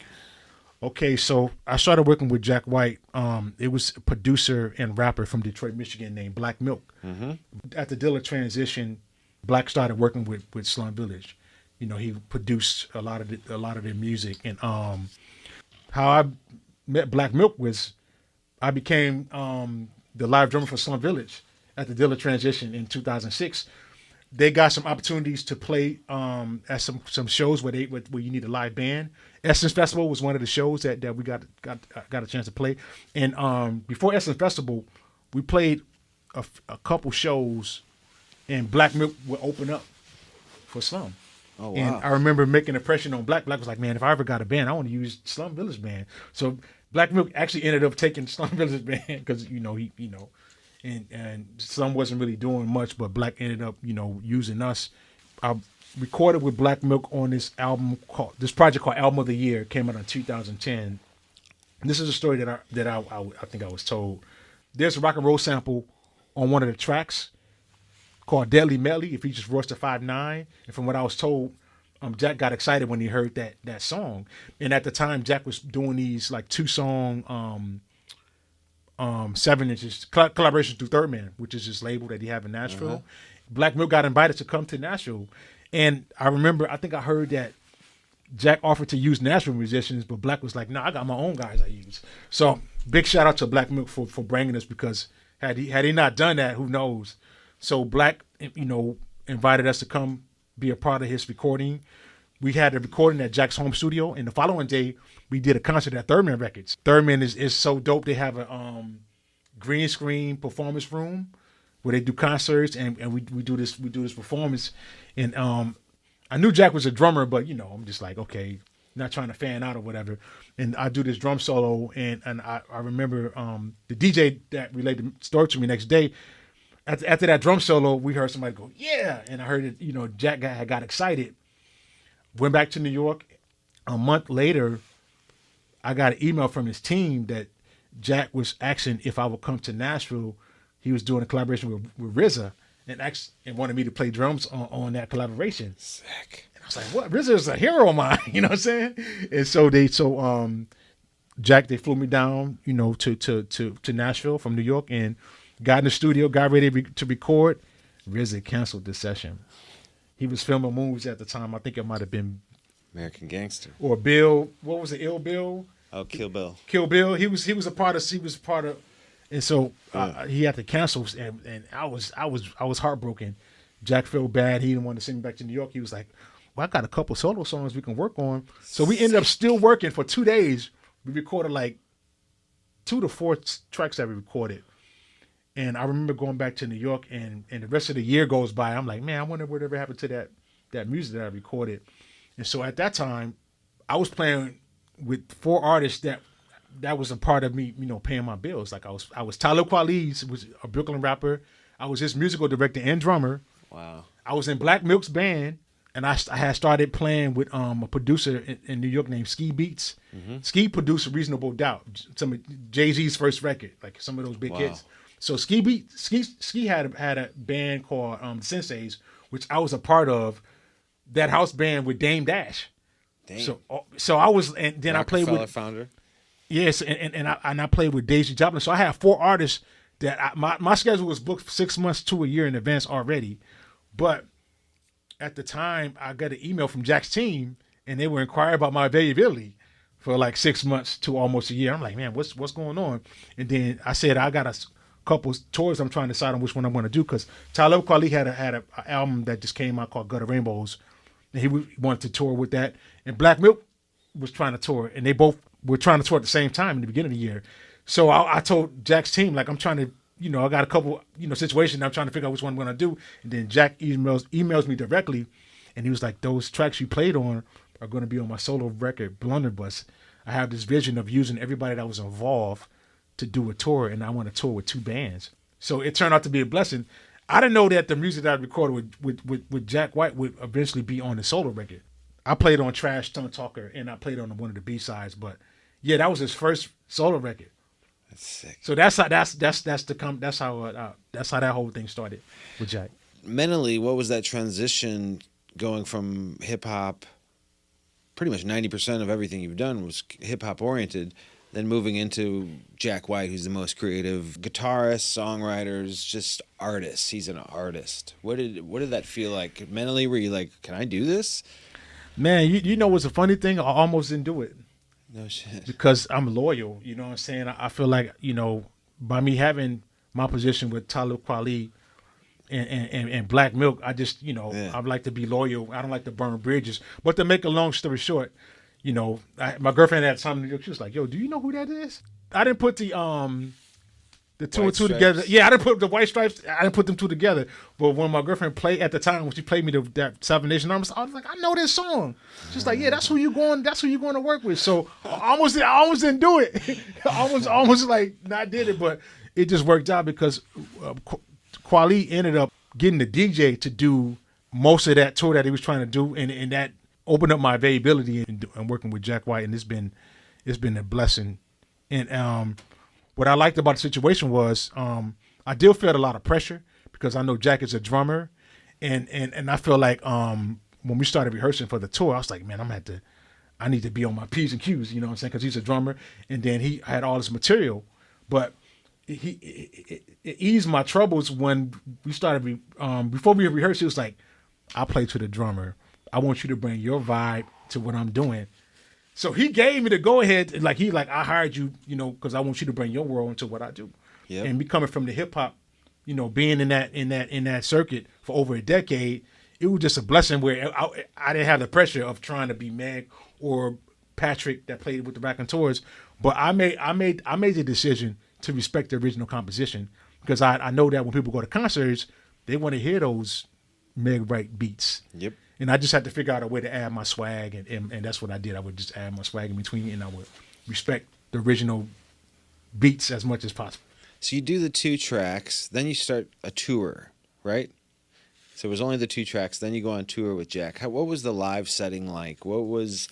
Okay, so I started working with Jack White. It was a producer and rapper from Detroit, Michigan named Black Milk. Mm-hmm. At the Dilla transition, Black started working with Slum Village. You know, he produced a lot of their music. And how I met Black Milk was I became the live drummer for Slum Village at the Dilla transition in 2006. They got some opportunities to play at some shows where you need a live band. Essence Festival was one of the shows that we got a chance to play. And before Essence Festival, we played a couple shows, and Black Milk would open up. for Slum. Oh, wow. And I remember making an impression on Black. Black was like, man, if I ever got a band, I want to use Slum Village Band. So Black Milk actually ended up taking Slum Village Band because, and Slum wasn't really doing much, but Black ended up, using us. I recorded with Black Milk on this project called Album of the Year. It came out in 2010. And this is a story that I think I was told. There's a rock and roll sample on one of the tracks called Deadly Medley. It features Royce the 5'9". And from what I was told, Jack got excited when he heard that song. And at the time, Jack was doing these like 2-song 7 inches collaborations through Third Man, which is his label that he have in Nashville. Uh-huh. Black Milk got invited to come to Nashville. And I remember, I think I heard that Jack offered to use Nashville musicians, but Black was like, "No, I got my own guys I use." So big shout out to Black Milk for bringing us, because had he not done that, who knows? So Black, invited us to come be a part of his recording. We had a recording at Jack's home studio, and the following day we did a concert at Third Man Records. Third Man is so dope. They have a green screen performance room where they do concerts, and we do this performance. And I knew Jack was a drummer, but I'm just like, okay, not trying to fan out or whatever. And I do this drum solo, and I remember the DJ that relayed the story to me next day. After that drum solo, we heard somebody go, "Yeah!" And I heard it. Jack got excited. Went back to New York. A month later, I got an email from his team that Jack was asking if I would come to Nashville. He was doing a collaboration with RZA, and wanted me to play drums on that collaboration. Sick. And I was like, "What? RZA is a hero of mine." You know what I'm saying? And so Jack, they flew me down, to Nashville from New York, and got in the studio, got ready to record. RZA canceled the session. He was filming movies at the time. I think it might have been American Gangster or Bill. What was it? Ill Bill? Oh, Kill Bill. Kill Bill. He was a part of. And so he had to cancel, and I was heartbroken. Jack felt bad. He didn't want to send me back to New York. He was like, "Well, I got a couple solo songs we can work on." So we ended up still working for 2 days. We recorded like 2 to 4 tracks that we recorded. And I remember going back to New York, and the rest of the year goes by. I'm like, man, I wonder whatever happened to that music that I recorded. And so at that time, I was playing with 4 artists that was a part of me, paying my bills. Like I was Talib Kweli, was a Brooklyn rapper. I was his musical director and drummer. Wow. I was in Black Milk's band, and I had started playing with a producer in New York named Ski Beats. Mm-hmm. Ski produced Reasonable Doubt, some of Jay-Z's first record, like some of those big hits. So Ski had a band called Senseis, which I was a part of. That house band with Dame Dash. Dang. So I was, and then I played with founder. Yes, and I played with Daisy Joplin. So I had 4 artists that my schedule was booked 6 months to a year in advance already. But at the time, I got an email from Jack's team, and they were inquiring about my availability for like 6 months to almost a year. I'm like, man, what's going on? And then I said, I got a couple tours. I'm trying to decide on which one I'm going to do, because Talib Kweli had an album that just came out called Gutter Rainbows, and he wanted to tour with that. And Black Milk was trying to tour, and they both were trying to tour at the same time in the beginning of the year. So I told Jack's team, like, I'm trying to, I got a couple, situations I'm trying to figure out which one I'm going to do. And then Jack emails me directly, and he was like, "Those tracks you played on are going to be on my solo record, Blunderbuss. I have this vision of using everybody that was involved to do a tour, and I want to tour with 2 bands." So it turned out to be a blessing. I didn't know that the music that I recorded with Jack White would eventually be on the solo record. I played on Trash Tongue Talker, and I played on one of the B-sides, but yeah, that was his first solo record. That's sick. So that's how that whole thing started with Jack. Mentally, what was that transition going from hip hop? Pretty much 90% of everything you've done was hip hop oriented. Then moving into Jack White, who's the most creative guitarist, songwriters, just artist. He's an artist. What did that feel like mentally? Were you like, can I do this? Man, you know what's a funny thing? I almost didn't do it. No shit. Because I'm loyal. You know what I'm saying? I feel like, by me having my position with Talib Kweli and Black Milk, I just, I like to be loyal. I don't like to burn bridges. But to make a long story short, my girlfriend at the time in New York, she was like, "Yo, do you know who that is?" I didn't put the the two White and two Stripes. together. Yeah, I didn't put the White Stripes. I didn't put them two together. But when my girlfriend played at the time, when she played me that Seven Nation Army, I was like, I know this song. She's like, yeah, that's who you going to work with. So I almost didn't do it. I almost like not did it, but it just worked out because Kweli ended up getting the DJ to do most of that tour that he was trying to do, and that opened up my availability and working with Jack White, and it's been a blessing. And what I liked about the situation was I did feel a lot of pressure because I know Jack is a drummer, and I feel like when we started rehearsing for the tour, I was like, man, I need to be on my P's and Q's, you know what I'm saying? Because he's a drummer, and then he had all this material, but it eased my troubles when we started. Before we rehearsed, it was like, I play to the drummer. I want you to bring your vibe to what I'm doing. So he gave me the go ahead, like I hired you, you know, because I want you to bring your world into what I do. Yep. And me coming from the hip hop, you know, being in that circuit for over a decade, it was just a blessing where I didn't have the pressure of trying to be Meg or Patrick that played with the Raconteurs, but I made the decision to respect the original composition because I know that when people go to concerts, they want to hear those Meg Wright beats. Yep. And I just had to figure out a way to add my swag, and that's what I did. I would just add my swag in between, and I would respect the original beats as much as possible. So you do the 2 tracks, then you start a tour, right? So it was only the 2 tracks, then you go on tour with Jack. What was the live setting like? What was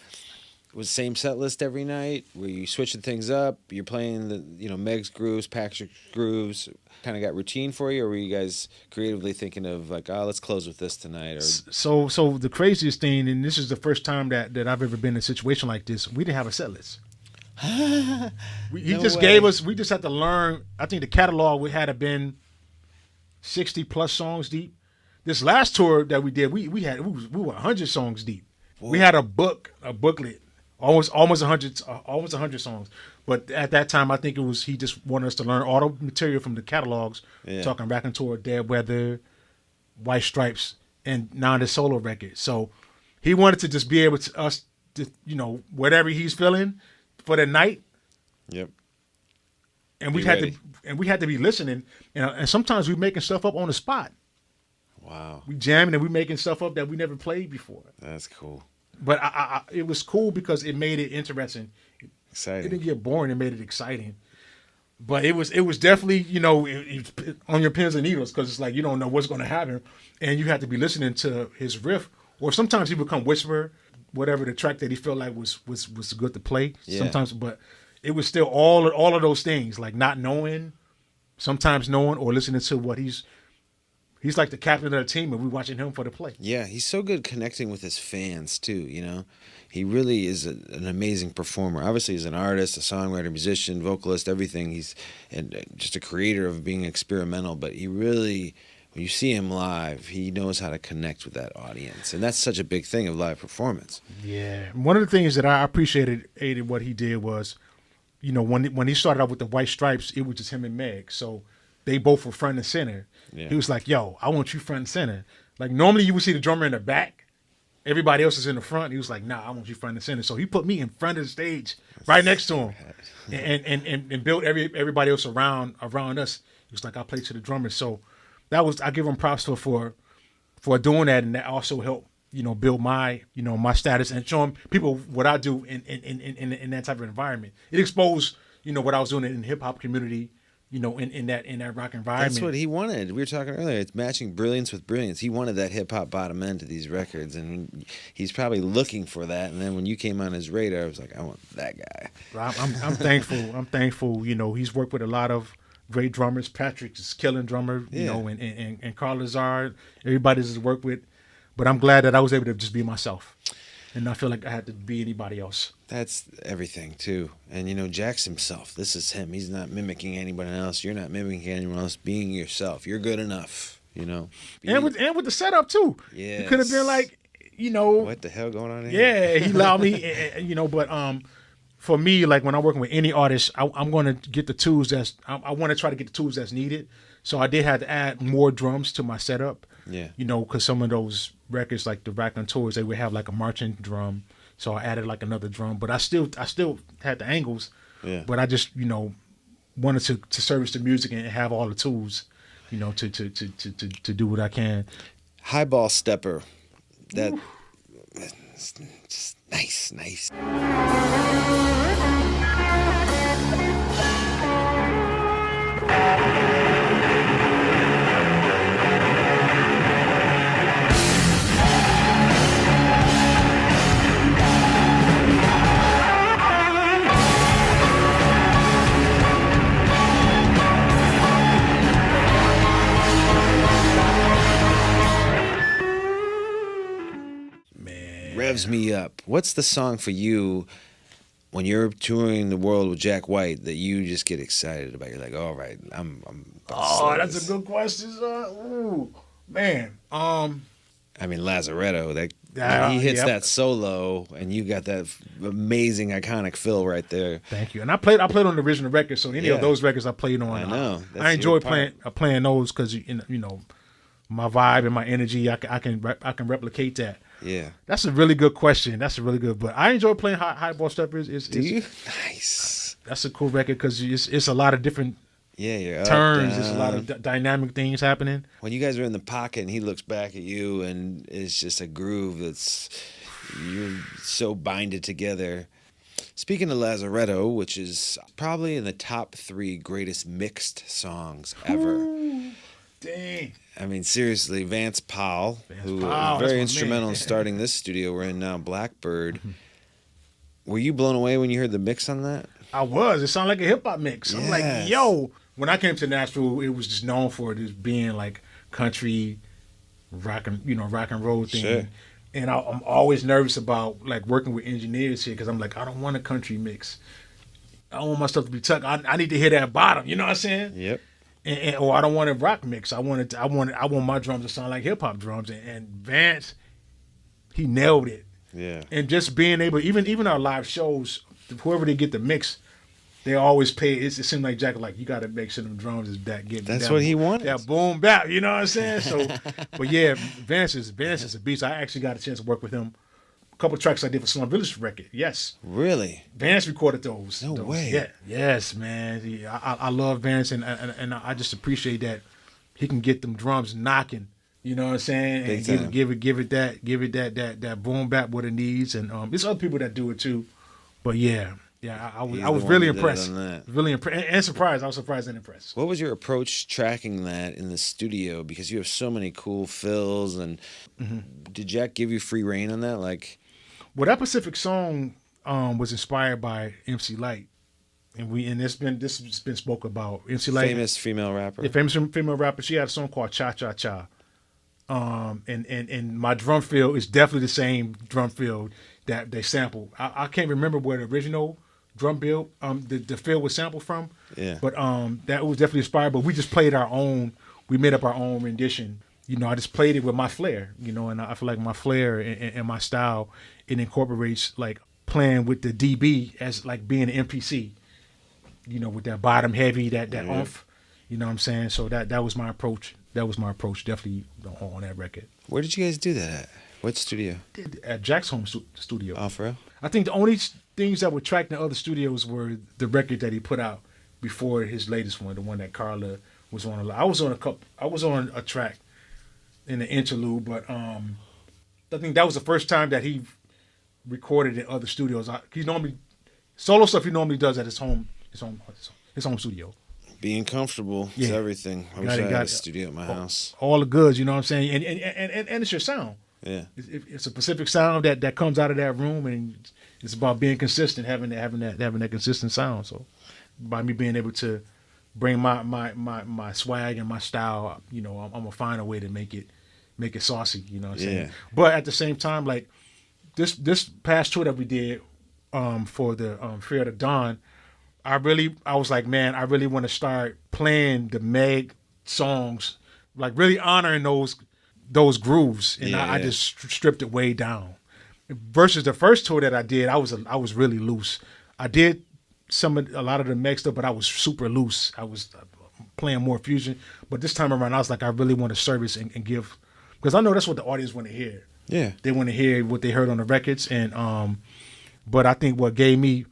same set list every night? Were you switching things up? You're playing the Meg's grooves, Patrick's grooves. Kind of got routine for you, or were you guys creatively thinking of like, let's close with this tonight? Or so the craziest thing, and this is the first time that I've ever been in a situation like this, we didn't have a set list. He just gave us. We just had to learn. I think the catalog had to been 60 plus songs deep. This last tour that we did, we were 100 songs deep. Whoa. We had a booklet, almost 100 songs. But at that time, I think it was he just wanted us to learn all the material from the catalogs, talking Raconteur, Dead Weather, White Stripes, and now the solo record. So he wanted to just be able to us to, whatever he's feeling for the night. Yep. And we had to be listening, and sometimes we making stuff up on the spot. Wow. We jamming and we making stuff up that we never played before. That's cool. But it was cool because it made it interesting. Exciting. It didn't get boring. It made it exciting. But it was definitely, on your pins and needles because it's like you don't know what's going to happen. And you have to be listening to his riff. Or sometimes he would come whisper, whatever the track that he felt like was good to play. Yeah. Sometimes, but it was still all of those things, like not knowing, sometimes knowing, or listening to what he's like the captain of the team, and we're watching him for the play. Yeah, he's so good connecting with his fans, too, He really is an amazing performer. Obviously, he's an artist, a songwriter, musician, vocalist, everything. He's just a creator of being experimental, but he really, when you see him live, he knows how to connect with that audience. And that's such a big thing of live performance. Yeah. One of the things that I appreciated what he did was, when he started out with the White Stripes, it was just him and Meg. So they both were front and center. Yeah. He was like, yo, I want you front and center. Like normally you would see the drummer in the back. Everybody else is in the front. He was like, nah, I want you front and center. So he put me in front of the stage, right next to him, and built everybody else around us. He was like, I play to the drummers. So I give him props for doing that, and that also helped, build my status and showing people what I do in that type of environment. It exposed, what I was doing in the hip hop community. In that rock environment. That's what he wanted. We were talking earlier. It's matching brilliance with brilliance. He wanted that hip hop bottom end to these records, and he's probably looking for that. And then when you came on his radar, I was like, I want that guy. I'm thankful. I'm thankful. He's worked with a lot of great drummers. Patrick is killing drummer. And Carl Lazard. Everybody's just worked with. But I'm glad that I was able to just be myself, and not feel like I had to be anybody else. That's everything, too. And, Jack's himself. This is him. He's not mimicking anybody else. You're not mimicking anyone else. Being yourself. You're good enough, And with the setup, too. Yes. You could have been like, what the hell going on here? Yeah, he allowed me, but for me, like when I'm working with any artist, I'm going to get the tools I want to try to get the tools that's needed. So I did have to add more drums to my setup. Yeah. Because some of those records, like the Raconteurs, they would have like a marching drum. So I added like another drum, but I still had the angles. Yeah. But I just, wanted to service the music and have all the tools, you know, to do what I can. Highball stepper. That just nice. Revs me up. What's the song for you when you're touring the world with Jack White that you just get excited about? You're like, all right, I'm about to slay That's this. a good question, son. Ooh, man. I mean, Lazaretto, he hits yep. that solo, and you got that amazing, iconic fill right there. Thank you. And I played on the original record, so any of those records I played on. I know. That's I enjoy your part. playing those because you know my vibe and my energy. I can replicate that. Yeah. That's a really good question. But I enjoy playing Highball Steppers. Do you? Nice. That's a cool record because it's a lot of different You're turns. up, There's a lot of dynamic things happening. when you guys are in the pocket and he looks back at you and it's just a groove you're so binded together. Speaking of Lazaretto, which is probably in the top 3 greatest mixed songs ever. Dang. I mean, seriously, Vance Powell, who Powell, was that's very my instrumental man. in starting this studio we're in now, Blackbird. Were you blown away when you heard the mix on that? I was. It sounded like a hip hop mix. I'm like, Yes. yo. When I came to Nashville, it was just known for just being like country, rock and roll thing. Sure. And I'm always nervous about like working with engineers here because I'm like, I don't want a country mix. I don't want my stuff to be tucked. I need to hear that bottom. You know what I'm saying? Yep. Or I don't want a rock mix. I want my drums to sound like hip hop drums. And Vance, he nailed it. Yeah. And just being able, even our live shows, whoever they get the mix, they always pay. It seemed like Jack, like, you got to make sure them drums is that getting. That's that, what he wanted. That boom bap. You know what I'm saying? So, but yeah, Vance is a beast. I actually got a chance to work with him. A couple of tracks I did for Slum Village record. Yes. Really? Vance recorded those. No those. way. Yeah. Yes, man. I love Vance, and I just appreciate that he can get them drums knocking. You know what I'm saying? Big And time. give it that boom bap what it needs. And there's other people that do it too. But yeah, I He's was the really one that did it impressed. on that. Really impressed and surprised. I was surprised and impressed. What was your approach tracking that in the studio? Because you have so many cool fills, and did Jack give you free reign on that? Like, Well, that Pacific song was inspired by MC Light, and this has been spoke about. MC Light, famous female rapper. the famous female rapper. She had a song called Cha Cha Cha. And my drum fill is definitely the same drum fill that they sampled. I can't remember where the original drum build, the fill was sampled from. Yeah. But that was definitely inspired. But we just played our own. We made up our own rendition. You know, I just played it with my flair. You know, and I feel like my flair and my style, it incorporates like playing with the DB as like being an MPC. You know, with that bottom heavy, that oomph. You know what I'm saying? So that was my approach. That was my approach, definitely on that record. Where did you guys do that at? What studio? At Jack's home studio. Oh, for real? I think the only things that were tracked in other studios were the record that he put out before his latest one, the one that Carla was on. I was on a track in the interlude, but I think that was the first time that he recorded in other studios. He normally solo stuff he normally does at his home studio. Being comfortable is Yeah. everything. I wish I had a studio at my house. All the goods, you know what I'm saying? And it's your sound. Yeah. It's a specific sound that comes out of that room, and it's about being consistent, having that consistent sound. So, by me being able to bring my swag and my style, you know, I'm gonna find a way to make it saucy. You know what I'm saying? Yeah. But at the same time, like this past tour that we did for the Fear of the Dawn, I was like, man, I really want to start playing the Meg songs, like really honoring those grooves, and I just stripped it way down. Versus the first tour that I did, I was really loose. I did a lot of the Meg stuff, but I was super loose. I was playing more fusion. But this time around, I was like, I really want to service and give, because I know that's what the audience want to hear. Yeah. They want to hear what they heard on the records, and but I think what gave me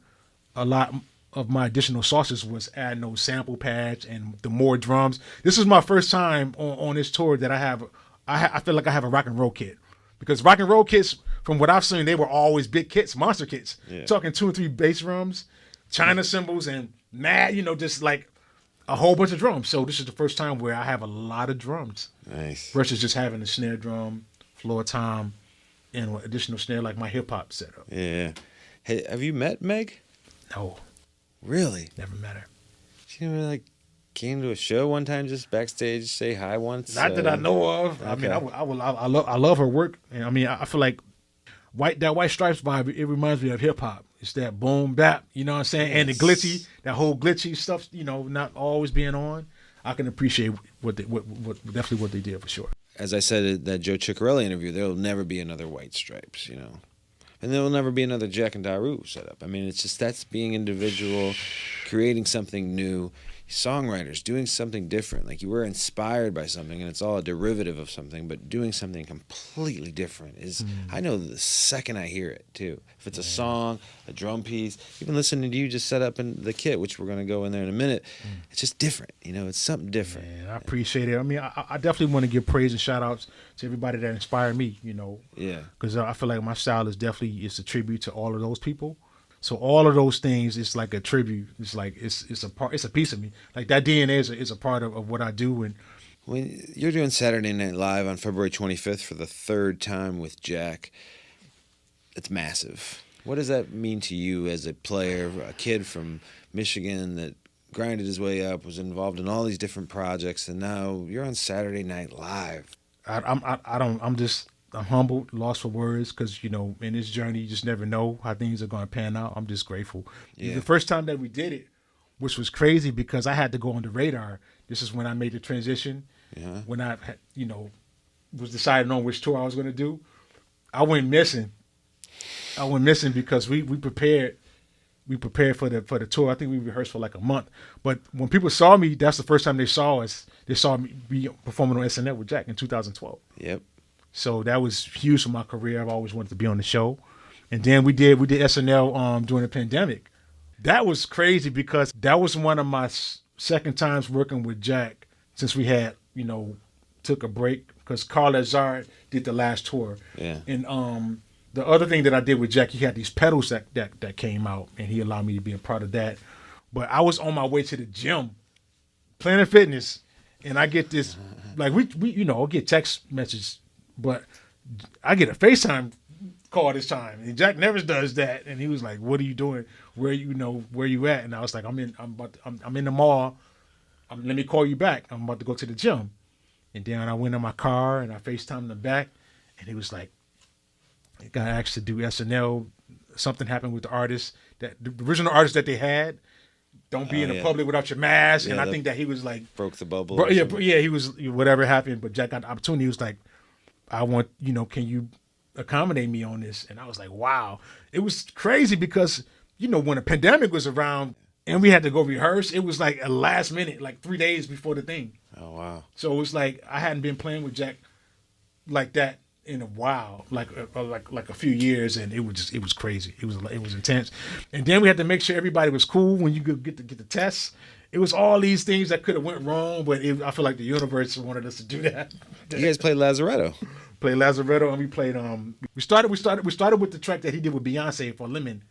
a lot of my additional sauces was adding those sample pads and the more drums. This is my first time on this tour that I feel like I have a rock and roll kit, because rock and roll kits, from what I've seen, they were always big kits, monster kits. Yeah. Talking 2 and 3 bass drums, China cymbals, and mad, just like a whole bunch of drums. So this is the first time where I have a lot of drums. Nice. Versus just having a snare drum, floor tom, and an additional snare like my hip hop setup. Yeah. Hey, have you met Meg? No, Really? never met her. She never like came to a show one time, just backstage, say hi once. Not that I know of. I mean, I love her work, and I mean, I feel like that White Stripes vibe. It reminds me of hip hop. It's that boom bap, you know what I'm saying, and the glitchy, that whole glitchy stuff. Not always being on. I can appreciate what definitely what they did for sure. As I said in that Joe Ciccarelli interview, there will never be another White Stripes, And there will never be another Jack and Daru setup. I mean, it's just that's being individual, creating something new, songwriters doing something different. Like you were inspired by something, and it's all a derivative of something, but doing something completely different is. I know the second I hear it too. If it's a song, a drum piece, even listening to you just set up in the kit, which we're going to go in there in a minute, it's just different. It's something different. Man, I appreciate it. I mean, I definitely want to give praise and shout outs to everybody that inspired me. Yeah. Because I feel like my style is definitely a tribute to all of those people. So all of those things, it's like a tribute. It's like it's a part. It's a piece of me. Like that DNA is a part of what I do. And When you're doing Saturday Night Live on February 25th for the third time with Jack, it's massive. What does that mean to you as a player, a kid from Michigan that grinded his way up, was involved in all these different projects, and now you're on Saturday Night Live? I'm humbled, lost for words, because in this journey you just never know how things are going to pan out. I'm just grateful. Yeah. The first time that we did it, which was crazy because I had to go on the radar. This is when I made the transition. Yeah. When I was deciding on which tour I was going to do, I went missing. Because we prepared. We prepared for the tour. I think we rehearsed for like a month. But when people saw me, that's the first time they saw us. They saw me be performing on SNL with Jack in 2012. Yep. So that was huge for my career. I've always wanted to be on the show. And then we did SNL during the pandemic. That was crazy because that was one of my second times working with Jack since we had, took a break because Carl Lazard did the last tour. Yeah. And the other thing that I did with Jack, he had these pedals that came out, and he allowed me to be a part of that. But I was on my way to the gym, Planet Fitness, and I get this, like I'll get text messages, but I get a FaceTime call this time, and Jack never does that. And he was like, "What are you doing? Where you at?" And I was like, "I'm in the mall. Let me call you back. I'm about to go to the gym." And then I went in my car and I FaceTimed him back, and he was like, "I got asked to do SNL. Something happened with the artist, that the original artist that they had. Don't be in the public without your mask." Yeah, and I think that he was like, broke the bubble. he was, whatever happened. But Jack got the opportunity. He was like, "I want, can you accommodate me on this?" And I was like, wow. It was crazy because, when the pandemic was around and we had to go rehearse, it was like a last minute, like 3 days before the thing. Oh wow. So it was like I hadn't been playing with Jack like that in a while, like a few years, and it was crazy. It was intense. And then we had to make sure everybody was cool when you could get the tests. It was all these things that could have went wrong, but I feel like the universe wanted us to do that. You guys played Lazaretto. Played Lazaretto, and we played we started with the track that he did with Beyonce for Lemon.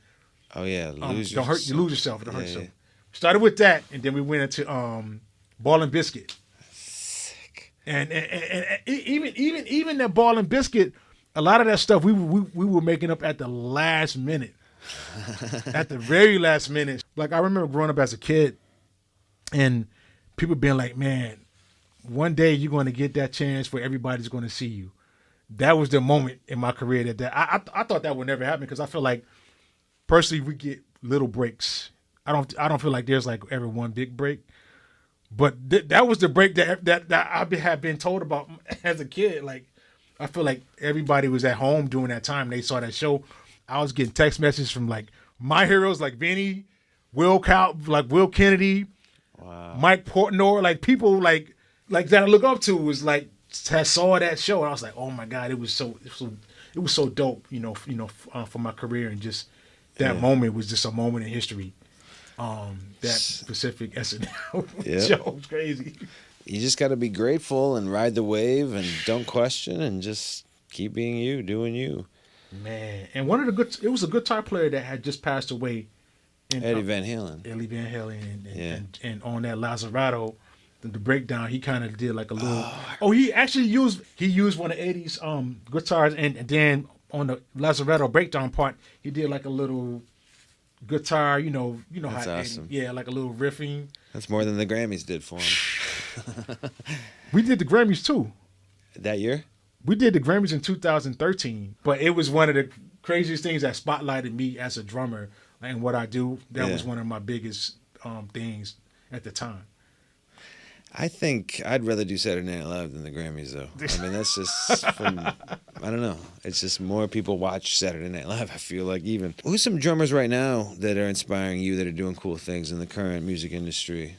Oh yeah, Don't lose yourself. Don't hurt yourself. We started with that, and then we went into Ball and Biscuit. Sick. And even that Ball and Biscuit, a lot of that stuff we were making up at the last minute, at the very last minute. Like I remember growing up as a kid, and people being like, "Man, one day you're going to get that chance where everybody's going to see you." That was the moment in my career that I thought that would never happen, because I feel like personally we get little breaks. I don't feel like there's like ever one big break, but that was the break that I had been told about as a kid. Like I feel like everybody was at home during that time. They saw that show. I was getting text messages from like my heroes, like Vinny, Will Kennedy, wow, Mike Portnoy, like people like that I look up to was like saw that show, and I was like, oh my god, it was so dope, for my career, and just that moment was just a moment in history. that specific SNL Yep. show was crazy. You just got to be grateful and ride the wave and don't question and just keep being you, doing you. Man, and one of the it was a guitar player that had just passed away. Eddie Van Halen. Eddie Van Halen, Yeah. and on that Lazzarato, the breakdown, he kind of did like a little. He actually used one of Eddie's guitars, and then on the Lazzarato breakdown part, he did like a little guitar. You know That's how awesome. Eddie, like a little riffing. That's more than the Grammys did for him. We did the Grammys too. That year? We did the Grammys in 2013, but it was one of the craziest things that spotlighted me as a drummer and what I do. That was one of my biggest things at the time. I think I'd rather do Saturday Night Live than the Grammys, though. I mean, that's just from, I don't know. It's just more people watch Saturday Night Live, I feel like, even. Who's some drummers right now that are inspiring you, that are doing cool things in the current music industry?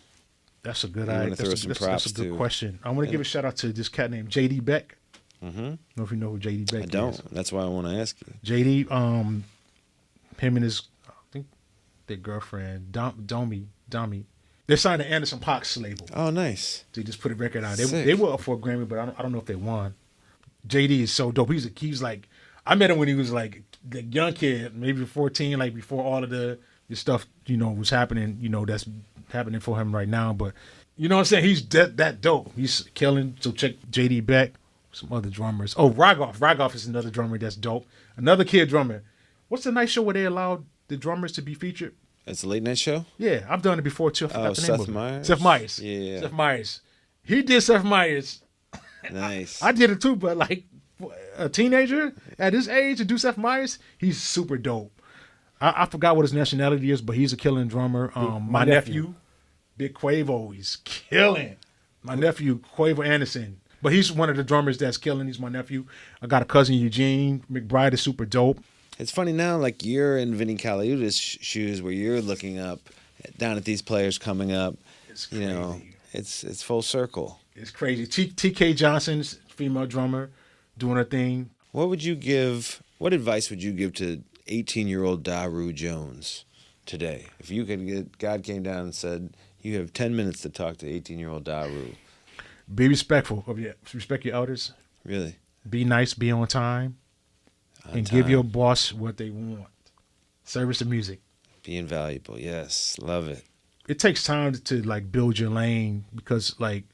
That's a good I wanna idea. throw some props That's a good to. question. I want to give a shout out to this cat named JD Beck. Mm-hmm. I don't know if you know who JD Beck I is. don't. That's why I want to ask you. JD, him and his, I think, their girlfriend, Domi, they're signed to Anderson .Paak's label. Oh, nice. They just put a record out. Sick. They were up for a Grammy, but I don't know if they won. JD is so dope. He's like, I met him when he was like the young kid, maybe 14, like before all of the stuff, was happening, that's happening for him right now. But you know what I'm saying? He's that dope. He's killing. So check JD Beck, some other drummers. Oh, Ragoff. Ragoff is another drummer that's dope. Another kid drummer. What's the night show where they allowed the drummers to be featured? It's a late night show? Yeah, I've done it before too. I forgot the name Seth of it. Meyers? Seth Meyers. Yeah. Seth Meyers. He did Seth Meyers. Nice. I did it too, but like a teenager at his age to do Seth Meyers, he's super dope. I forgot what his nationality is, but he's a killing drummer. My nephew, Big Quavo, he's killing. My nephew, Quavo Anderson. But he's one of the drummers that's killing. He's my nephew. I got a cousin, Eugene McBride, is super dope. It's funny now, like you're in Vinny Colaiuta's shoes where you're looking up, down at these players coming up. It's crazy. It's full circle. It's crazy. TK Johnson's female drummer doing her thing. What advice would you give to 18-year-old Daru Jones today? If you could God came down and said, you have 10 minutes to talk to 18-year-old Daru. Be respectful respect your elders. Really? Be nice, be on time. And give your boss what they want. Service to music. Being valuable, yes. Love it. It takes time to like build your lane because like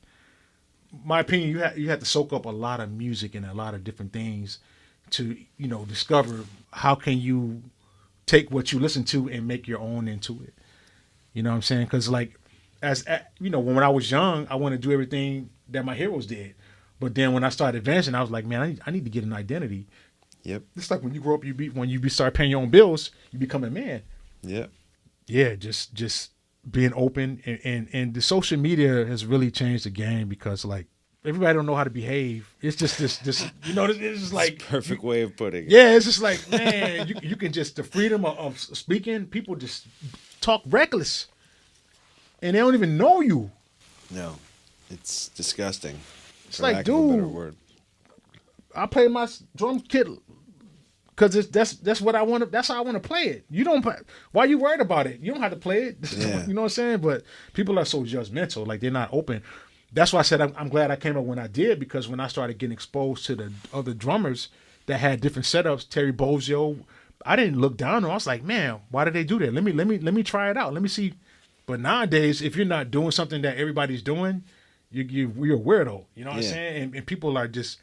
my opinion, you have to soak up a lot of music and a lot of different things to, discover how can you take what you listen to and make your own into it. You know what I'm saying? Because like, when I was young, I wanted to do everything that my heroes did. But then when I started advancing, I was like, man, I need to get an identity. Yep. It's like when you grow up, when you start paying your own bills, you become a man. Yep. Yeah, just being open and the social media has really changed the game because like everybody don't know how to behave. It's just this it's just like Perfect way of putting it. yeah, it's just like man, you can just the freedom of speaking. People just talk reckless, and they don't even know you. No, it's disgusting. It's for like, lack of a better dude, word. I play my drum kit because that's what I want to. That's how I want to play it. You don't. Why are you worried about it? You don't have to play it. Yeah. You know what I'm saying? But people are so judgmental. Like they're not open. That's why I said I'm glad I came up when I did because when I started getting exposed to the other drummers that had different setups, Terry Bozzio, I didn't look down on them. I was like, man, why did they do that? Let me try it out. Let me see. But nowadays, if you're not doing something that everybody's doing, you're a weirdo. You know what I'm saying? And people are just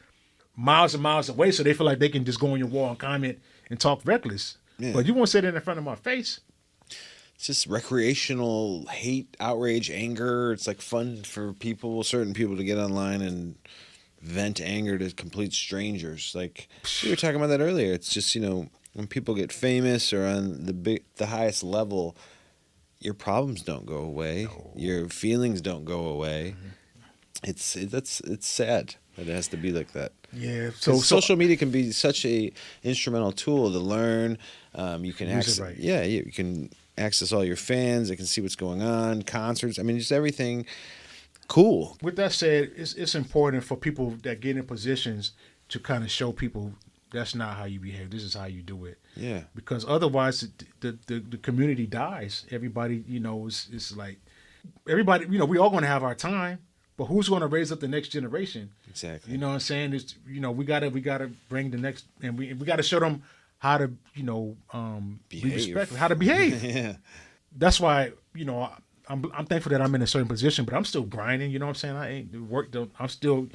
miles and miles away, so they feel like they can just go on your wall and comment and talk reckless. Yeah. But you won't say that in front of my face. It's just recreational hate, outrage, anger. It's like fun for certain people to get online and vent anger to complete strangers. Like we were talking about that earlier. It's just, when people get famous or on the highest level, your problems don't go away. No. Your feelings don't go away. Mm-hmm. It's sad that it has to be like that. Yeah. So social media can be such a instrumental tool to learn. You can access, right. Yeah, you can access all your fans. They can see what's going on, concerts. I mean, just everything. Cool. With that said, it's important for people that get in positions to kind of show people that's not how you behave. This is how you do it. Yeah. Because otherwise, the community dies. Everybody, it's like everybody. We all going to have our time, but who's going to raise up the next generation? Exactly. You know what I'm saying? It's we gotta bring the next, and we gotta show them how to be respectful, how to behave. Yeah. That's why I'm thankful that I'm in a certain position, but I'm still grinding. You know what I'm saying? I ain't worked. I'm still.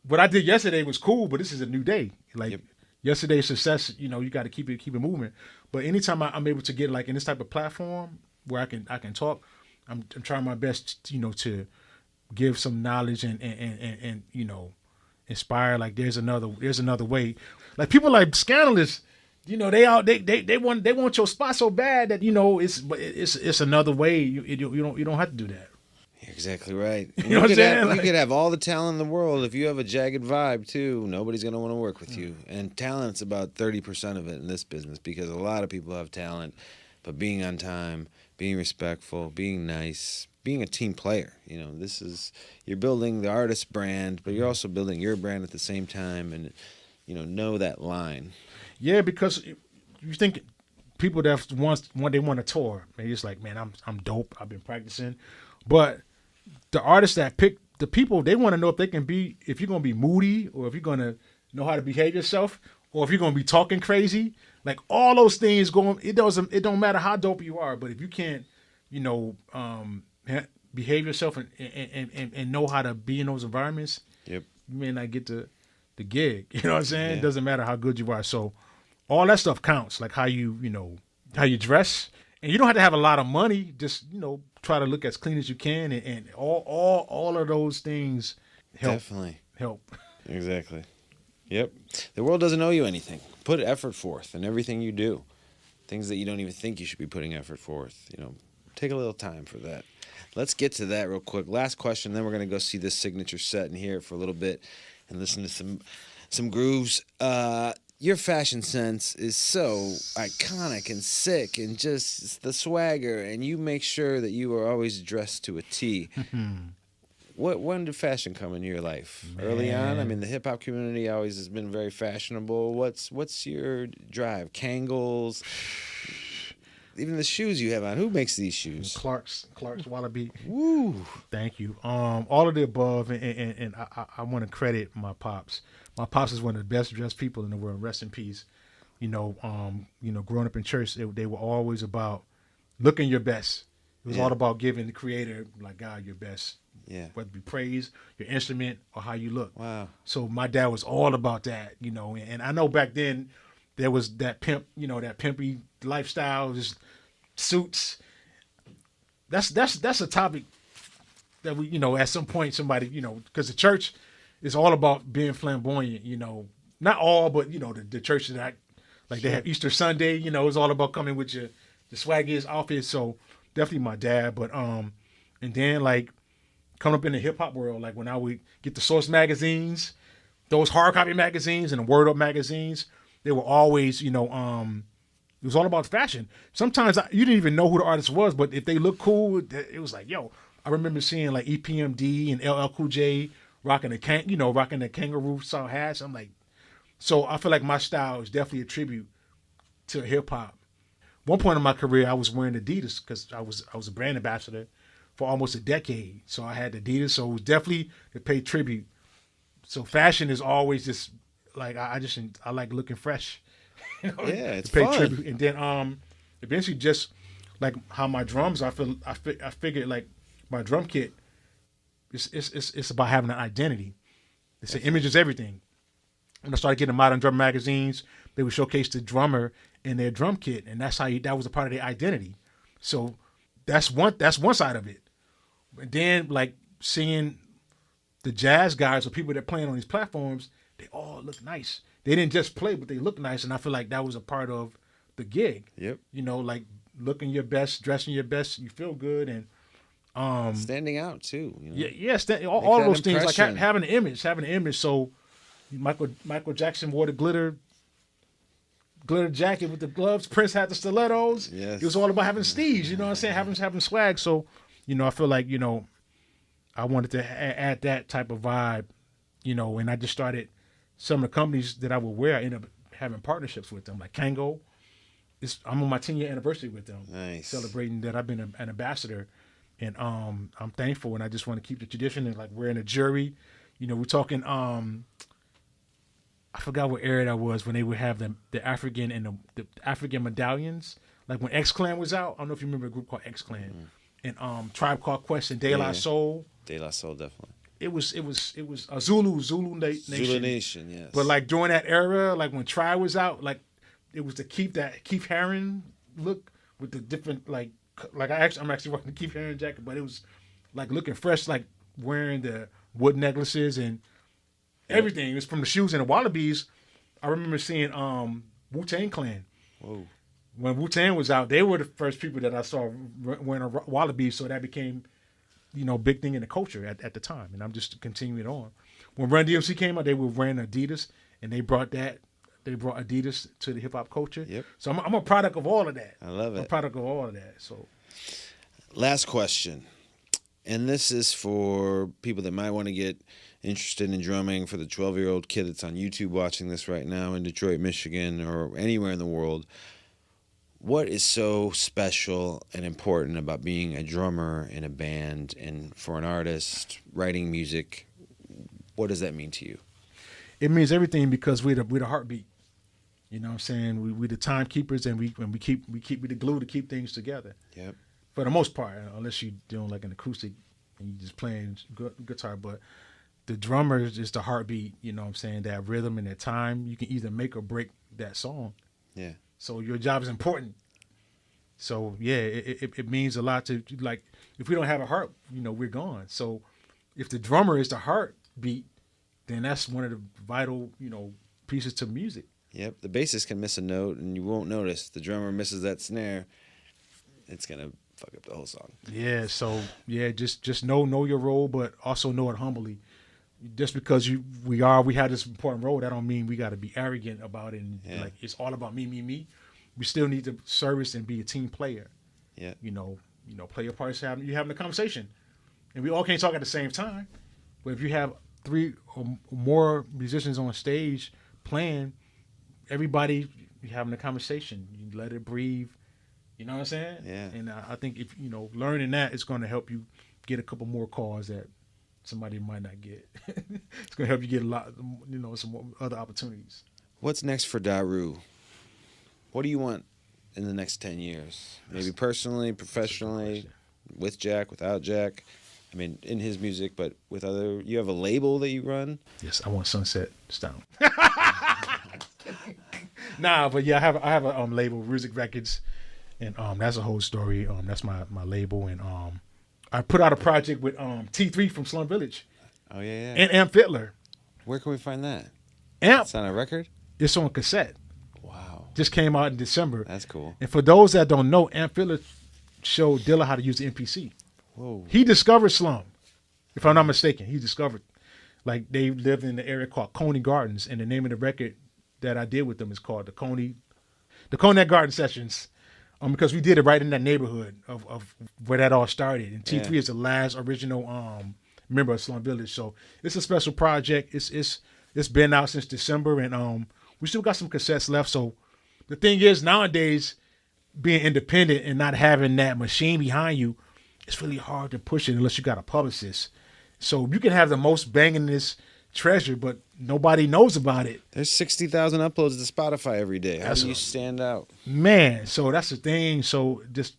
What I did yesterday was cool, but this is a new day. Like yesterday's success, you got to keep it moving. But anytime I'm able to get like in this type of platform where I can talk, I'm trying my best, to give some knowledge and inspire. Like there's another way. Like people like scandalous, they want your spot so bad that it's another way. You don't have to do that. You're exactly right. You know what I'm saying? You could have all the talent in the world. If you have a jagged vibe, too, nobody's going to want to work with you. And talent's about 30% of it in this business because a lot of people have talent. But being on time, being respectful, being nice, being a team player. You're building the artist brand, but you're also building your brand at the same time and, know that line. Yeah, because you think people that they want to tour, maybe it's like, man, I'm dope. I've been practicing. But the artists that pick the people, they want to know if you're going to be moody or if you're going to know how to behave yourself or if you're going to be talking crazy. Like all those things it don't matter how dope you are, but if you can't, behave yourself and know how to be in those environments, yep, you may not get the gig. You know what I'm saying? Yeah. It doesn't matter how good you are. So all that stuff counts, like how you dress. And you don't have to have a lot of money. Just, try to look as clean as you can. And all of those things help. Definitely. Help. Exactly. Yep. The world doesn't owe you anything. Put effort forth in everything you do. Things that you don't even think you should be putting effort forth. Take a little time for that. Let's get to that real quick. Last question, then we're going to go see this signature set and hear it for a little bit and listen to some grooves. Your fashion sense is so iconic and sick and just the swagger, and you make sure that you are always dressed to a T. When did fashion come into your life? Man. Early on? I mean, the hip-hop community always has been very fashionable. What's your drive? Kangles? Even the shoes you have on. Who makes these shoes? Clark's Wallaby. Woo! Thank you. All of the above, and I want to credit my pops. My pops is one of the best dressed people in the world. Rest in peace. Growing up in church, they were always about looking your best. It was all about giving the Creator, like God, your best. Yeah. Whether it be praise, your instrument, or how you look. Wow. So my dad was all about that, and I know back then there was that pimp, that pimpy lifestyle, just suits. That's a topic that we, at some point somebody, because the church is all about being flamboyant, not all, but the church that they have Easter Sunday, it's all about coming with the swaggiest outfit. So definitely my dad, but and then like coming up in the hip hop world, like when I would get the Source magazines, those hard copy magazines and the Word Up magazines, they were always, it was all about fashion. Sometimes you didn't even know who the artist was, but if they looked cool, it was like, yo, I remember seeing like EPMD and LL Cool J rocking the kangaroo style hats. I'm like, so I feel like my style is definitely a tribute to hip hop. One point in my career, I was wearing Adidas because I was a brand ambassador for almost a decade. So I had Adidas, so it was definitely to pay tribute. So fashion is always just like I like looking fresh. Yeah, it's pay fun. Tribute. And then eventually just like how my drums, I figured like my drum kit, it's about having an identity. They say image is everything. When I started getting modern drum magazines, they would showcase the drummer in their drum kit, and that was a part of their identity. So that's one side of it. And then like seeing the jazz guys or people that are playing on these platforms, they all look nice. They didn't just play, but they look nice, and I feel like that was a part of the gig. Yep. Like looking your best, dressing your best, you feel good, and standing out too. All those things, like having an image. So Michael Jackson wore the glitter jacket with the gloves. Prince had the stilettos. Yes. It was all about having steez. You know what I'm saying? Having swag. So, I feel like I wanted to add that type of vibe. And I just started some of the companies that I would wear. I ended up having partnerships with them, like Kango. I'm on my 10-year anniversary with them. Nice. Celebrating that I've been an ambassador. And I'm thankful, and I just want to keep the tradition. And like we're in a jury, we're talking. I forgot what era that was when they would have the African and the African medallions. Like when X Clan was out, I don't know if you remember a group called X Clan, and Tribe Called Quest and De La Soul. De La Soul, definitely. It was a Zulu Nation. Zulu Nation, yes. But like during that era, like when Tribe was out, like it was to keep that Keith Haring look with the different I'm actually wearing the Keith Haring jacket, but it was like looking fresh, like wearing the wood necklaces and everything. It was from the shoes and the Wallabies. I remember seeing Wu-Tang Clan. Whoa. When Wu-Tang was out, they were the first people that I saw wearing a Wallaby, so that became, big thing in the culture at the time. And I'm just continuing on. When Run DMC came out, they were wearing Adidas, and they brought Adidas to the hip hop culture. Yep. So I'm a product of all of that. I love it. I'm a product of all of that. So, last question, and this is for people that might want to get interested in drumming. For the 12-year-old kid that's on YouTube watching this right now in Detroit, Michigan, or anywhere in the world, what is so special and important about being a drummer in a band, and for an artist writing music? What does that mean to you? it means everything because we're the heartbeat. You know what I'm saying? We the timekeepers, and we the glue to keep things together. Yep. For the most part, unless you're doing like an acoustic and you're just playing guitar, but the drummer is the heartbeat. You know what I'm saying? That rhythm and that time, you can either make or break that song. Yeah. So your job is important. So yeah, it means a lot to, like, if we don't have a heart, we're gone. So if the drummer is the heartbeat, then that's one of the vital, pieces to music. Yep. The bassist can miss a note and you won't notice. The drummer misses that snare, it's gonna fuck up the whole song. Yeah. So yeah, just know your role, but also know it humbly. Just because we have this important role, that don't mean we got to be arrogant about it and like it's all about me. We still need to service and be a team player. Yeah. Play your parts. You having a conversation, and we all can't talk at the same time. But if you have 3 or more musicians on stage playing, everybody having a conversation. You let it breathe. You know what I'm saying? Yeah. And I think if learning that, it's going to help you get a couple more calls that somebody might not get. It's going to help you get a lot, some more other opportunities. What's next for Daru? What do you want in the next 10 years? Maybe personally, professionally, with Jack, without Jack? I mean, in his music, but with other. You have a label that you run? Yes, I want Sunset Stone. Nah, but yeah, I have a label, Music Records, and that's a whole story. That's my label, and I put out a project with T3 from Slum Village. Oh yeah. And Amp Fiddler. Where can we find that? Amp. It's on a record? It's on cassette. Wow. Just came out in December. That's cool. And for those that don't know, Amp Fiddler showed Dilla how to use the MPC. Whoa. He discovered Slum, if I'm not mistaken. He discovered, like, they lived in the area called Coney Gardens, and the name of the record that I did with them is called the Coney Garden Sessions, because we did it right in that neighborhood of where that all started. And T3 is the last original member of Slum Village, so it's a special project. It's been out since December, and we still got some cassettes left. So the thing is, nowadays, being independent and not having that machine behind you, it's really hard to push it unless you got a publicist. So you can have the most bangingest treasure, but nobody knows about it. There's 60,000 uploads to Spotify every day. How do you stand out? Man, so that's the thing. So just,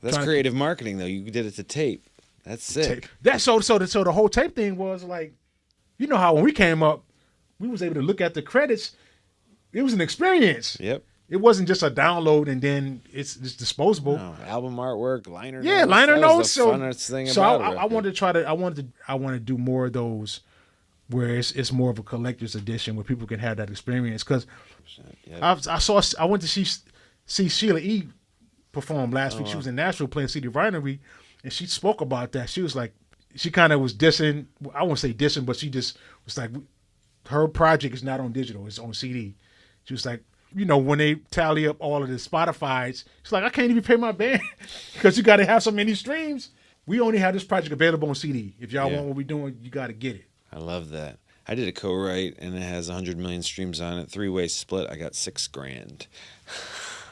That's creative marketing, though. You did it to tape. That's sick. So the whole tape thing was like, how when we came up, we was able to look at the credits. It was an experience. Yep. It wasn't just a download and then it's disposable. No, album artwork, liner notes. Yeah, liner notes. That was the funnest thing about it. I wanted to try to. I want to do more of those, where it's more of a collector's edition where people can have that experience. Because I went to see Sheila E. perform last week. She was in Nashville playing City Winery, and she spoke about that. She was like, she kind of was dissing. I won't say dissing, but she just was like, her project is not on digital; it's on CD. She was like, when they tally up all of the Spotify's, it's like, I can't even pay my band because you got to have so many streams. We only have this project available on CD. If y'all want what we're doing, you got to get it. I love that. I did a co-write and it has 100 million streams on it. 3-way split. I got $6,000.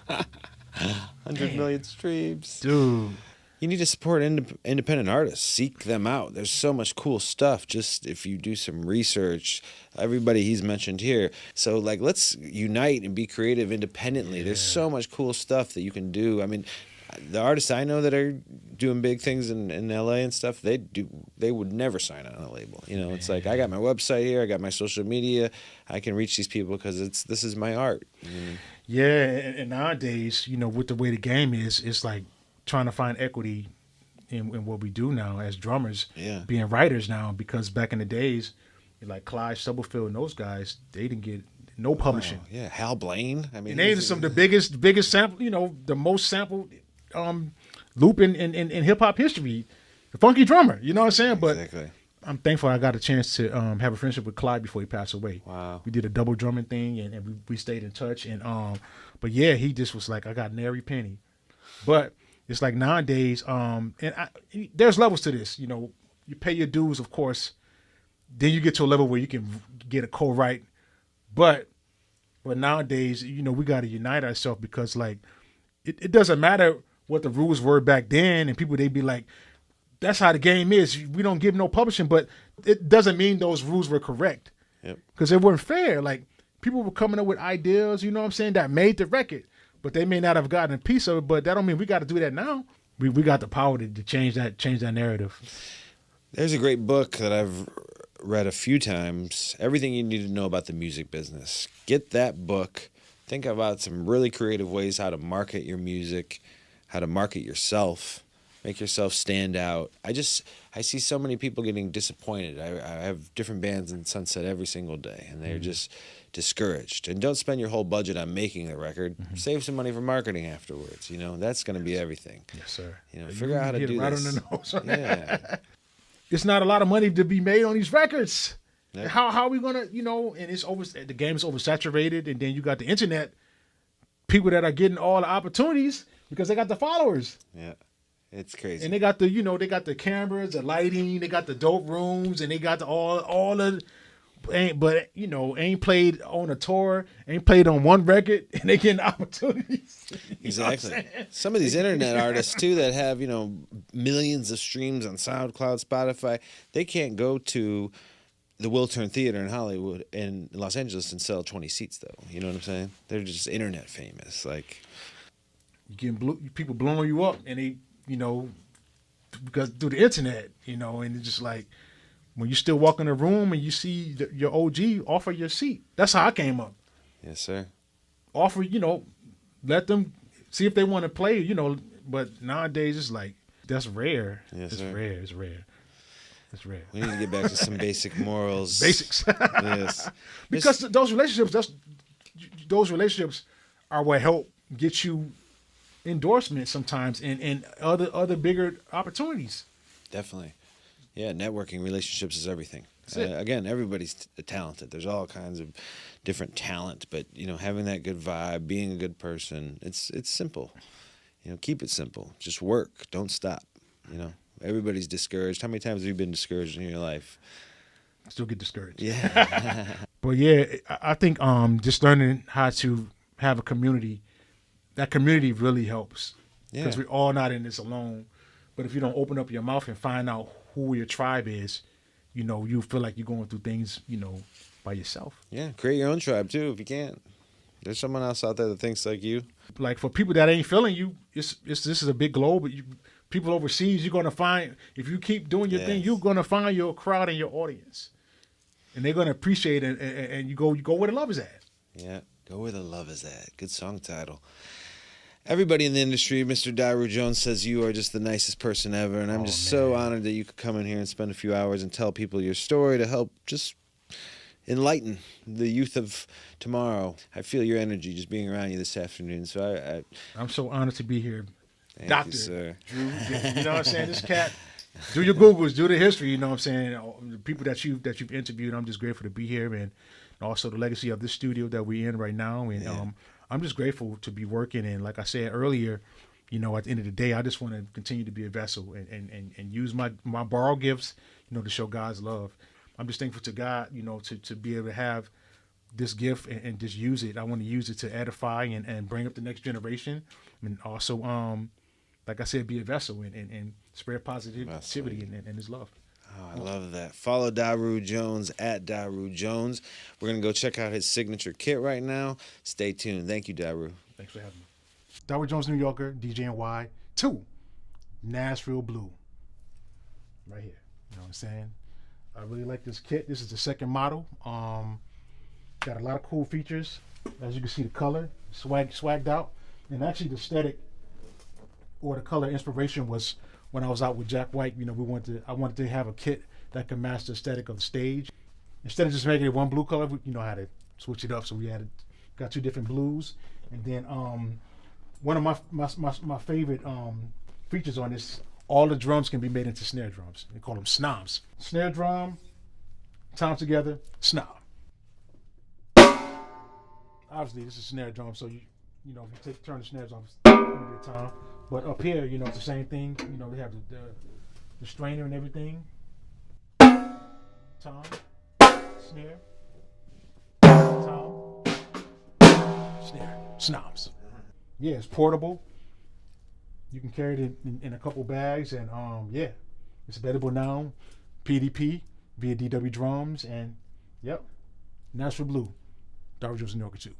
100 million streams. Dude. You need to support independent artists. Seek them out. There's so much cool stuff. Just if you do some research, everybody he's mentioned here. So like, let's unite and be creative independently. Yeah. There's so much cool stuff that you can do. I mean, the artists I know that are doing big things in LA and stuff, they would never sign on a label. You know, it's like, I got my website here, I got my social media, I can reach these people because this is my art. Yeah, and nowadays, you know, with the way the game is, it's like trying to find equity in what we do now as drummers, being writers now, because back in the days, like Clyde Stubblefield and those guys, they didn't get no publishing. Oh, yeah, Hal Blaine. I mean, and they are some of the biggest sample, you know, the most sampled loop in hip hop history, the Funky Drummer. You know what I'm saying? But exactly. I'm thankful I got a chance to have a friendship with Clyde before he passed away. Wow. We did a double drumming thing, and we stayed in touch. And but yeah, he just was like, I got nary penny. But it's like nowadays, there's levels to this. You know, you pay your dues, of course. Then you get to a level where you can get a co-write. But nowadays, you know, we got to unite ourselves, because like it doesn't matter what the rules were back then, and people, they'd be like, that's how the game is. We don't give no publishing, but it doesn't mean those rules were correct. Yep. Because they weren't fair. Like, people were coming up with ideas, you know what I'm saying, that made the record, but they may not have gotten a piece of it. But that don't mean we got to do that now. We got the power to change that narrative. There's a great book that I've read a few times, Everything You Need to Know About the Music Business. Get that book. Think about some really creative ways how to market your music, how to market yourself, make yourself stand out. I see so many people getting disappointed. I have different bands in Sunset every single day, and they're just discouraged. And don't spend your whole budget on making the record. Save some money for marketing afterwards. You know, that's going to be everything. Yes, sir. You know, figure out how to do right this. On the nose. Yeah. It's not a lot of money to be made on these records. Yep. How are we gonna, you know? And the game is oversaturated, and then you got the internet, people that are getting all the opportunities because they got the followers. Yeah, it's crazy. And they got the cameras, the lighting, they got the dope rooms, and they got the all the. Ain't played on a tour, ain't played on one record, and they getting opportunities. Exactly. Some of these internet artists too that have, you know, millions of streams on SoundCloud, Spotify, they can't go to the Wiltern Theater in Hollywood in Los Angeles and sell 20 seats though. You know what I'm saying? They're just internet famous. Like, you getting people blowing you up, and they, you know, because through the internet, you know, and it's just like, when you still walk in a room and you see your OG, offer your seat. That's how I came up. Yes, sir. Offer, you know, let them see if they want to play, you know. But nowadays, it's like, that's rare. Yes, it's sir. rare. It's rare. It's rare. We need to get back to some basic morals. Basics. Yes. Because those relationships are what help get you endorsements sometimes and other bigger opportunities. Definitely. Yeah, networking, relationships is everything. Again, everybody's talented. There's all kinds of different talent, but you know, having that good vibe, being a good person, it's simple. You know, keep it simple. Just work. Don't stop. You know, everybody's discouraged. How many times have you been discouraged in your life? I still get discouraged. Yeah. But yeah, I think just learning how to have a community, that community really helps. Yeah. Because we're all not in this alone. But if you don't open up your mouth and find out who your tribe is, you know, you feel like you're going through things, you know, by yourself. Yeah, create your own tribe too if you can. There's someone else out there that thinks like you. Like, for people that ain't feeling you, this is a big globe. But people overseas, you're gonna find, if you keep doing your thing, you're gonna find your crowd and your audience, and they're gonna appreciate it. And you go where the love is at. Yeah, go where the love is at. Good song title. Everybody in the industry, Mr. Daru Jones, says you are just the nicest person ever, and I'm just so honored that you could come in here and spend a few hours and tell people your story to help just enlighten the youth of tomorrow. I feel your energy just being around you this afternoon, so I'm so honored to be here. Thank Doctor you, sir. Drew, you know what I'm saying? This cat, do your Googles, do the history, you know what I'm saying? The people that you've interviewed, I'm just grateful to be here, and also the legacy of this studio that we're in right now, and I'm just grateful to be working. And like I said earlier, you know, at the end of the day, I just want to continue to be a vessel and use my borrowed gifts, you know, to show God's love. I'm just thankful to God, you know, to be able to have this gift and just use it. I want to use it to edify and bring up the next generation, and also, like I said, be a vessel and spread positivity and His love. Oh, I love that. Follow Daru Jones at Daru Jones. We're going to go check out his signature kit right now. Stay tuned. Thank you, Daru. Thanks for having me. Daru Jones, New Yorker, DJNY 2, Nashville Blue. Right here. You know what I'm saying? I really like this kit. This is the second model. Got a lot of cool features. As you can see, the color, swagged out. And actually the aesthetic or the color inspiration was when I was out with Jack White. You know, I wanted to have a kit that could match the aesthetic of the stage. Instead of just making it one blue color, you know how to switch it up. So we got 2 different blues. And then one of my favorite features on this, all the drums can be made into snare drums. They call them snobs. Snare drum, time together, snob. Obviously, this is snare drum, so you know, if you turn the snare drum, it's gonna be a time. But up here, you know, it's the same thing. You know, they have the strainer and everything. Tom, snare, tom, snare, snobs. Yeah, it's portable. You can carry it in a couple bags, and yeah, it's available now. PDP via DW Drums, and yep, Nashville Blue, Daru Jones, New Yorker 2.